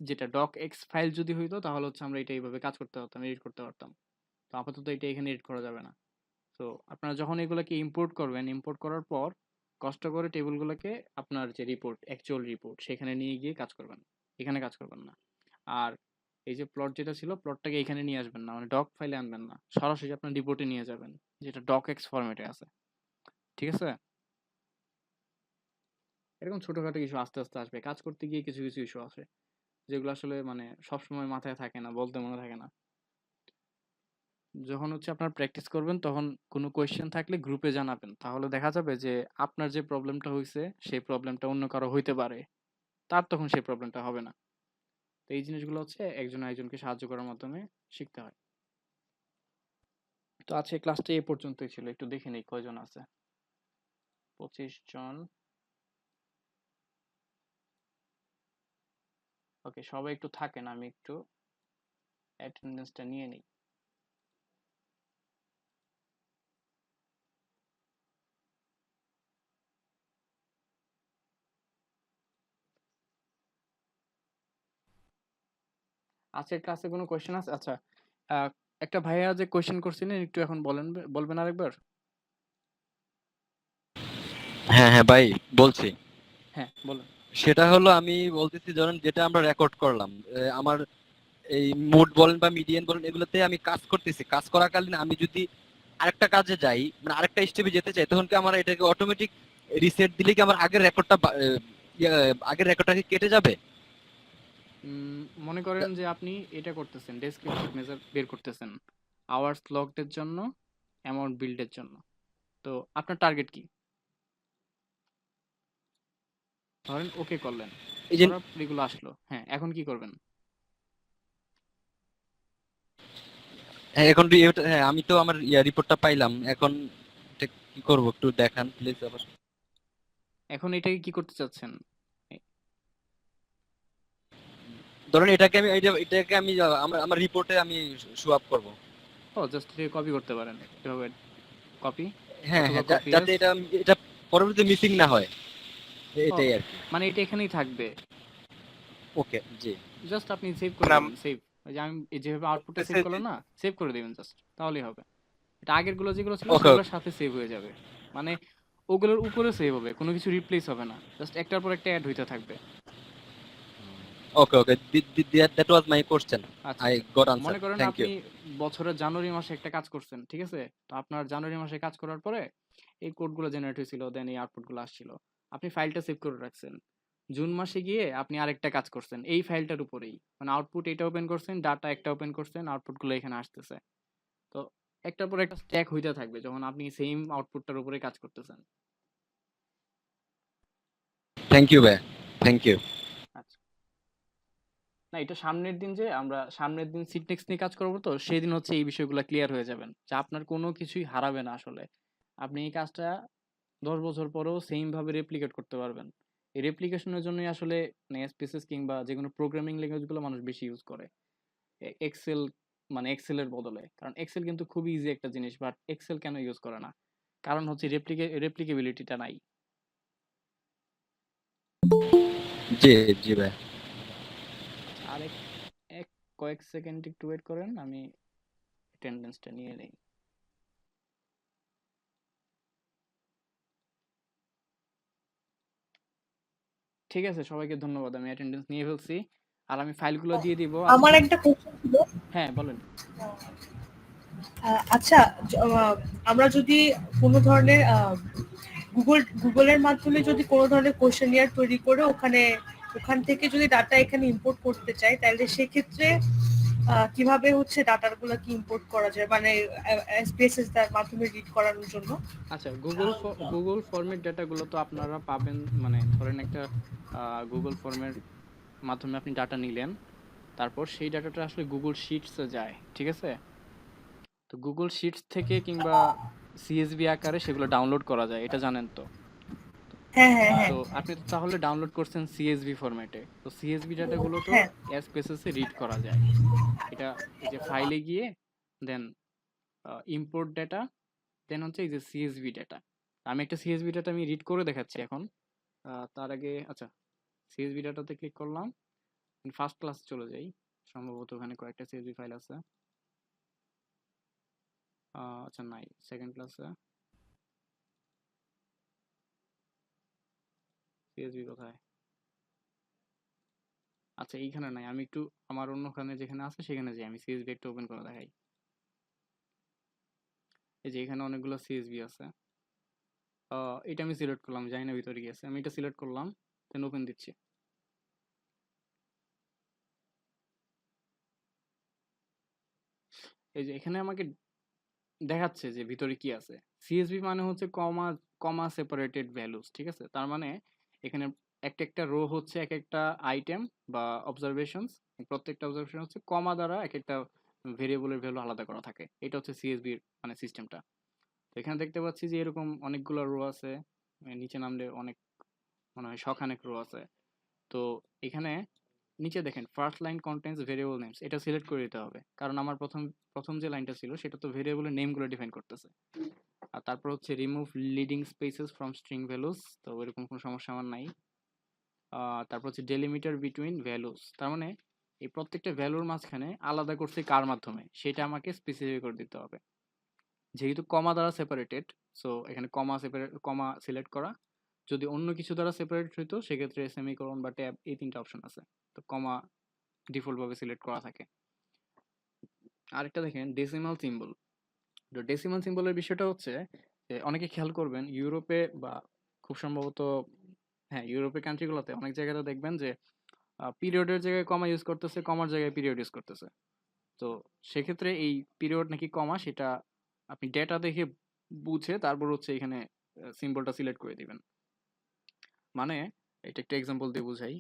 যেটা docx ফাইল যদি হইতো তাহলে হচ্ছে আমরা এটা এইভাবে কাজ করতে পারতাম, এডিট করতে পারতাম। তো আপাতত এটা এখানে এডিট করা যাবে না। তো আপনারা যখন এগুলোকে ইম্পোর্ট করবেন, ইম্পোর্ট করার পর কষ্ট করে টেবিলগুলোকে আপনার যে রিপোর্ট, অ্যাকচুয়াল রিপোর্ট, সেখানে নিয়ে গিয়ে কাজ করবেন, এখানে কাজ করবেন না। আর এই যে প্লট যেটা ছিল, প্লটটাকে এখানে নিয়ে আসবেন না, মানে ডক ফাইলে আনবেন না, সরাসরি আপনার রিপোর্টে নিয়ে যাবেন, যেটা docx ফরম্যাটে আছে। ঠিক আছে? এরকম ছোটখাটো ইস্যু আস্তে আস্তে আসবে, কাজ করতে গিয়ে কিছু কিছু ইস্যু আসে যেগুলো আসলে মানে সবসময় মাথায় থাকে না, বলতে মনে থাকে না। যখন হচ্ছে আপনার প্র্যাকটিস করবেন তখন কোনো কোয়েশ্চেন থাকলে গ্রুপে জানাবেন, তাহলে দেখা যাবে যে আপনার যে প্রবলেমটা হয়েছে সেই প্রবলেমটা অন্য কারো হইতে পারে, তার তখন সেই প্রবলেমটা হবে না। তো এই জিনিসগুলো হচ্ছে একজন আরেকজনকে সাহায্য করার মাধ্যমে শিখতে হয়। তো আজকে ক্লাসটা এই পর্যন্তই ছিল, একটু দেখে নেই কয়জন আছে। 25 জন। ওকে, সবাই একটু থাকেন, আমি একটু অ্যাটেন্ডেন্সটা নিয়ে নিই। আজকের ক্লাসে কোনো কোয়েশ্চেন আছে? আচ্ছা, আহ, একটা ভাইয়া যে কোয়েশ্চেন করছিলেন একটু এখন বলবেন আরেকবার। হ্যাঁ হ্যাঁ ভাই, বলছি। হ্যাঁ বলুন। সেটা হলো আমি বলতেছি, ধরেন যেটা আমরা রেকর্ড করলাম, আমার এই মুড বলেন বা মিডিয়ান বলেন, এগুলোতে আমি কাজ করতেছি, কাজ করাকালীন আমি যদি আরেকটা কাজে যাই, মানে আরেকটা স্টেপে যেতে চাই, তখন কি আমার এটাকে অটোমেটিক রিসেট দিলে কি আমার আগের রেকর্ডটা আগের রেকর্ডটা কি কেটে যাবে? মনে করেন যে আপনি এটা করতেছেন, ডেসক্রিপটিভ মেজার বের করতেছেন আওয়ার্স লগডের জন্য, অ্যামাউন্ট বিল্ডের জন্য। তো আপনার টার্গেট কি? ধরেন ওকে করলেন, এই যে করার পর এগুলো আসলো, হ্যাঁ এখন কি করবেন? হ্যাঁ, এখন হ্যাঁ আমি তো আমার রিপোর্টটা পাইলাম, এখন এটা কি করব একটু দেখান প্লিজ আবার। এখন এটাকে কি করতে চাচ্ছেন? ধরেন এটাকে আমি এটাকে আমি আমার আমার রিপোর্টে আমি শো আপ করব। ও জাস্ট এটাকে কপি করতে পারেন এভাবে, কপি হ্যাঁ অথবা হ্যাঁ, কপি যাতে এটা এটা পরবর্তীতে মিসিং না হয়, ও এটাই আর কি। মানে এটা এখানেই থাকবে, ওকে জি। জাস্ট আপনি সেভ করে নাম দিবেন, সেভ ওই যে আমি যেভাবে আউটপুটটা সেভ আচ্ছা, করলাম না, সেভ করে দিবেন জাস্ট, তাহলেই হবে। এটা আগের গুলো যেগুলো ছিল ওকে সেগুলোর সাথে সেভ হয়ে যাবে, মানে ওগুলোর উপরে সেভ হবে, কোনো কিছু রিপ্লেস হবে না, জাস্ট একটার পর একটা অ্যাড হইতে থাকবে। ওকে ওকে, দ্যাট ওয়াজ মাই কোশ্চেন, আচ্ছা আই আচ্ছা, গট তো আনসার, মনে করেন থ্যাংক ইউ। আপনি বছরের জানুয়ারি মাসে একটা কাজ করছেন, ঠিক আছে? তো আপনার জানুয়ারি মাসে কাজ করার পরে এই কোডগুলো জেনারেট হয়েছিল, দেন এই আউটপুটগুলো আসছিল, আপনি ফাইলটা সেভ করে রাখছেন। জুন মাসে গিয়ে আপনি আরেকটা কাজ করছেন এই ফাইলটার উপরেই, মানে আউটপুট এটা ওপেন করছেন, ডাটা একটা ওপেন করছেন, আউটপুটগুলো এখানে আসতেছে। তো একটার পর একটা স্ট্যাক হইতে থাকবে যখন আপনি সেম আউটপুটটার উপরে কাজ করতেছেন। থ্যাংক ইউ ভাই, থ্যাংক ইউ। আচ্ছা, না এটা সামনের দিন, যে আমরা সামনের দিন সিটনেক্স নিয়ে কাজ করবো, তো সেই দিন হচ্ছে এই বিষয়গুলো ক্লিয়ার হয়ে যাবেন, যে আপনার কোনো কিছুই হারাবে না আসলে। আপনি এই কাজটা 10 বছর পরেও সেম ভাবে রেপ্লিকেট করতে পারবেন। এই রেপ্লিকেশনের জন্যই আসলে মানে এসপিএসএস কিংবা যে কোনো প্রোগ্রামিং ল্যাঙ্গুয়েজগুলো মানুষ বেশি ইউজ করে। এক্সেল, মানে এক্সেলের বদলে, কারণ এক্সেল কিন্তু খুব ইজি একটা জিনিস, বাট এক্সেল কেন ইউজ করে না? কারণ হচ্ছে রেপ্লিকেবিলিটিটা নাই। জি জি ভাই। আচ্ছা, আর এক এক কয়েক সেকেন্ড একটু ওয়েট করেন, আমি অ্যাটেন্ডেন্সটা নিয়ে নেই। ঠিক আছে, সবাইকে ধন্যবাদ, আমি অ্যাটেন্ডেন্স নিয়ে ফেলছি। আর আমি ফাইলগুলো দিয়ে দিব আমার আজকে। একটা কোশ্চেন ছিল। হ্যাঁ বলেন। আচ্ছা, আমরা যদি কোনো ধরনের গুগলের মাধ্যমে যদি কোনো ধরনের কোশ্চেনিয়ার তৈরি করে ওখান থেকে যদি ডাটা এখানে ইম্পোর্ট করতে চাই, তাহলে সেক্ষেত্রে কিভাবে হচ্ছে ডাটাগুলো কি ইম্পোর্ট করা যায়, মানে এসপিএসএস এর মাধ্যমে রিড করানোর জন্য? আচ্ছা, গুগল ফর্মের ডেটাগুলো তো আপনারা পাবেন, মানে ধরেন একটা গুগল ফর্মের মাধ্যমে আপনি ডাটা নিলেন, তারপর সেই ডাটাটা আসলে গুগল শিটসে যায়, ঠিক আছে? তো গুগল শিটস থেকে কিংবা সিএসভি আকারে সেগুলো ডাউনলোড করা যায়, এটা জানেন তো? হ্যাঁ হ্যাঁ হ্যাঁ তো আপনি তো তাহলে ডাউনলোড করছেন সিএসভি ফরম্যাটে, তো সিএসভি ডাটাগুলো তো হ্যাঁ। এসপিএসএস এ রিড করা যায়। এটা এই যে ফাইলে গিয়ে দেন ইম্পোর্ট ডেটা, দেন হচ্ছে এই যে সিএসভি ডেটা। আমি একটা সিএসভি ডাটা আমি রিড করে দেখাচ্ছি এখন। তার আগে আচ্ছা, সিএসভি ডাটাতে ক্লিক করলাম, ফার্স্ট ক্লাস চলে যাই, সম্ভবত ওখানে কয়েকটা সিএসভি ফাইল আছে। আচ্ছা নাই, সেকেন্ড ক্লাসে সিএসভি কোথায়? আচ্ছা এইখানে নাই, আমি একটু আমার অন্যখানে যেখানে আছে সেখানে যাই, আমি সিএসভি একটু ওপেন করে দেখাই। এই যে এখানে অনেকগুলো সিএসভি আছে। এটা আমি সিলেক্ট করলাম, জানি না ভিতরে গিয়েছে, আমি এটা সিলেক্ট করলাম, দেন ওপেন দিচ্ছি। এই যে এখানে আমাকে দেখাচ্ছে যে ভিতরে কি আছে। সিএসভি মানে হচ্ছে কমা কমা সেপারেটেড ভ্যালুস, ঠিক আছে? তার মানে এখানে একটা একটা রো হচ্ছে এক একটা আইটেম বা অবজারভেশনস, প্রত্যেকটা অবজারভেশন হচ্ছে কমা দ্বারা এক একটা ভেরিয়েবলের ভ্যালু আলাদা করা থাকে, এটা হচ্ছে সিএসবির মানে সিস্টেমটা। তো এখানে দেখতে পাচ্ছি যে এরকম অনেকগুলো রো আছে, নিচে নামলে অনেক মনে হয় শখানেক রো আছে। তো এখানে নিচে দেখেন first line contents variable names, এটা সিলেক্ট করে দিতে হবে, কারণ আমার প্রথম যে লাইনটা ছিল সেটা তো ভেরিয়েবলের নেমগুলো ডিফাইন করতেছে। আর তারপর হচ্ছে remove leading spaces from string values, তো এরকম কোনো সমস্যা আমার নাই। তারপর হচ্ছে ডেলিমিটার বিটুইন ভ্যালুস, তার মানে এই প্রত্যেকটা ভ্যালুর মাঝখানে আলাদা করছে কার মাধ্যমে সেটা আমাকে স্পেসিফাই করে দিতে হবে। যেহেতু কমা দ্বারা সেপারেটেড, সো এখানে কমা সিলেক্ট করা। যদি অন্য কিছু দ্বারা সেপারেট হইতো সেক্ষেত্রে সেমিকোলন বা ট্যাব, এই তিনটা অপশন আছে। তো কমা ডিফল্ট ভাবে সিলেক্ট করা থাকে। আরেকটা দেখেন ডেসিমাল সিম্বল। তো ডেসিমাল সিম্বলের বিষয়টা হচ্ছে যে অনেকে খেয়াল করবেন ইউরোপে বা খুব সম্ভবত হ্যাঁ ইউরোপের কান্ট্রিগুলোতে অনেক জায়গাতে দেখবেন যে পিরিয়ডের জায়গায় কমা ইউজ করতেছে, কমার জায়গায় পিরিয়ড ইউজ করতেছে। তো সেক্ষেত্রে এই পিরিয়ড নাকি কমা সেটা আপনি ডেটা দেখে বুঝে তারপর হচ্ছে এখানে সিম্বলটা সিলেক্ট করে দিবেন। মানে এটা একটা এক্সাম্পল দিয়ে বুঝাই।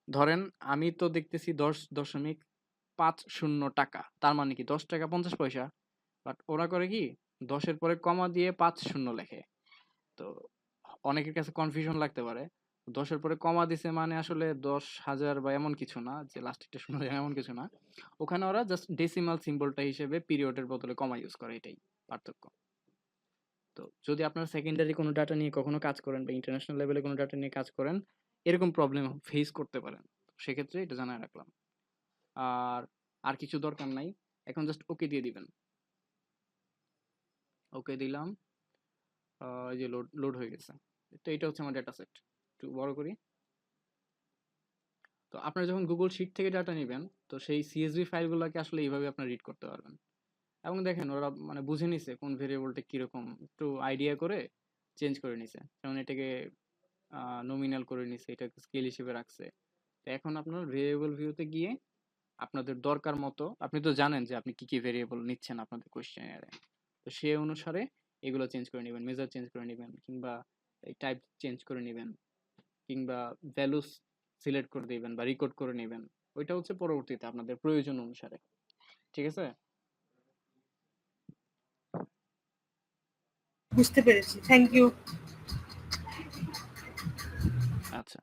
ধরেন আমি তো দেখতেছি 10.50 টাকা, তার মানে কি 10 টাকা 50 পয়সা, বাট ওরা করে কি 10-এর পরে কমা দিয়ে 50 লেখে। তো অনেকের কাছে কনফিউশন লাগতে পারে, 10-এর পরে কমা দিছে মানে আসলে 10,000 বা এমন কিছু না, যে লাস্টেরটা শোনা যায় এমন কিছু না। ওখানে ওরা জাস্ট ডেসিমাল সিম্বলটা হিসেবে পিরিয়ডের বদলে কমা ইউজ করে, এটাই পার্থক্য। তো যদি আপনার সেকেন্ডারি কোনো ডাটা নিয়ে কখনো কাজ করেন বা ইন্টারন্যাশনাল লেভেলে কোনো ডাটা নিয়ে কাজ করেন, এরকম প্রবলেম ফেস করতে পারেন, সেক্ষেত্রে এটা জানায় রাখলাম। আর আর কিছু দরকার নাই। এখন জাস্ট ওকে দিয়ে দিবেন। ওকে দিলাম। এই যে লোড হয়ে গেছে। তো এটা হচ্ছে আমার ডাটা সেট। একটু বড় করি। তো আপনারা যখন গুগল শিট থেকে ডাটা নেবেন, তো সেই সিএসভি ফাইলগুলোকে আসলে এইভাবে আপনারা রিড করতে পারবেন। এবং দেখেন ওরা মানে বুঝে নিছে কোন ভেরিয়েবলটা কিরকম, একটু আইডিয়া করে চেঞ্জ করে নিছে। যেমন এটাকে নমিনাল করে নিছে, এটাকে স্কেল হিসেবে রাখছে। তো এখন আপনার ভেরিয়েবল ভিউতে গিয়ে আপনাদের দরকার মতো, আপনি তো জানেন যে আপনি কি কি ভেরিয়েবল নিচ্ছেন আপনাদের কোয়েশ্চেনারে, তো সে অনুসারে এগুলো চেঞ্জ করে নেবেন, মেজার চেঞ্জ করে নেবেন, কিংবা এই টাইপ চেঞ্জ করে নেবেন, কিংবা ভ্যালুস সিলেক্ট করে দিবেন বা রেকর্ড করে নেবেন। ওইটা হচ্ছে পরবর্তীতে আপনাদের প্রয়োজন অনুসারে। ঠিক আছে? বুঝতে পেরেছি, থ্যাংক ইউ। আচ্ছা,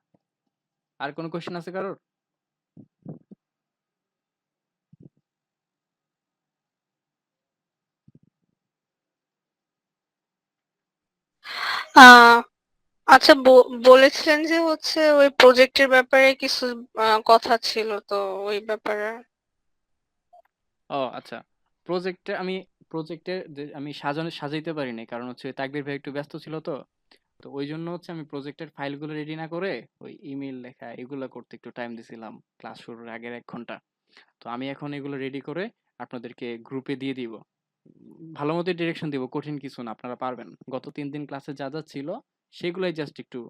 আর কোনো কোয়েশ্চেন আছে কারোর? আহ আচ্ছা, বলেছিলেন যে হচ্ছে ওই প্রজেক্টের ব্যাপারে কিছু কথা ছিল, তো ওই ব্যাপারে। ও আচ্ছা, প্রজেক্টে আমি সাজাইতে পারি নাই, কারণ হচ্ছে তাকবীর ভাই একটু ব্যস্ত ছিল। তো তো ওই জন্য হচ্ছে আমি প্রজেক্টের ফাইলগুলো রেডি না করে ওই ইমেল লেখা এগুলো করতে একটু টাইম দিছিলাম ক্লাস শুরুর আগের 1 ঘন্টা। তো আমি এখন এগুলো রেডি করে আপনাদেরকে গ্রুপে দিয়ে দিব। ভালো মতো ডিরেকশন দিব, কঠিন কিছু না, আপনারা পারবেন। গত 3 দিন ক্লাসে যা যা ছিল সেগুলাই জাস্ট একটু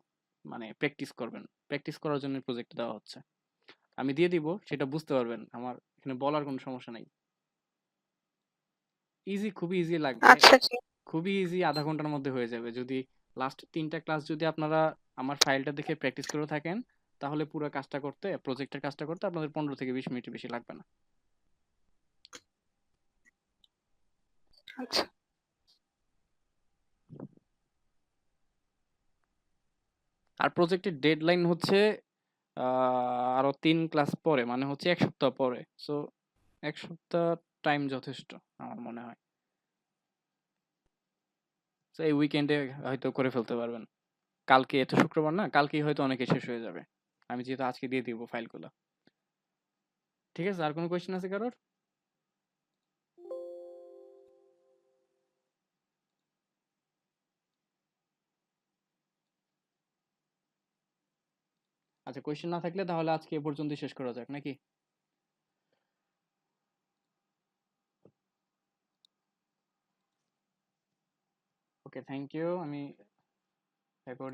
মানে প্র্যাকটিস করবেন। প্র্যাকটিস করার জন্য প্রজেক্ট দেওয়া হচ্ছে। আমি দিয়ে দিব, সেটা বুঝতে পারবেন, আমার এখানে বলার কোনো সমস্যা নাই। ইজি, খুবই ইজি লাগবে। আচ্ছা ঠিক খুবই ইজি, আধা ঘন্টার মধ্যে হয়ে যাবে। যদি লাস্ট 3টা ক্লাস যদি আপনারা আমার ফাইলটা দেখে প্র্যাকটিস করে থাকেন, তাহলে পুরো কাজটা করতে, প্রজেক্টের কাজটা করতে আপনাদের 15 থেকে 20 মিনিটের বেশি লাগবে না। আচ্ছা। আর প্রজেক্টের ডেডলাইন হচ্ছে আরো 3 ক্লাস পরে, মানে হচ্ছে 1 সপ্তাহ পরে। সো 1 সপ্তাহ টাইম যথেষ্ট আমার মনে হয়। তো এই উইকেন্ডে হয়তো করে ফেলতে পারবেন। কালকে তো শুক্রবার না, কালকেই হয়তো অনেকে শেষ হয়ে যাবে। আমি যেহেতু আজকে দিয়ে দিব ফাইলগুলো। ঠিক আছে, আর কোনো কোয়েশ্চেন আছে কারোর? আচ্ছা, কোয়েশ্চেন না থাকলে তাহলে আজকে এ পর্যন্তই শেষ করা যাক নাকি? ওকে, থ্যাংক ইউ। আমি রেকর্ড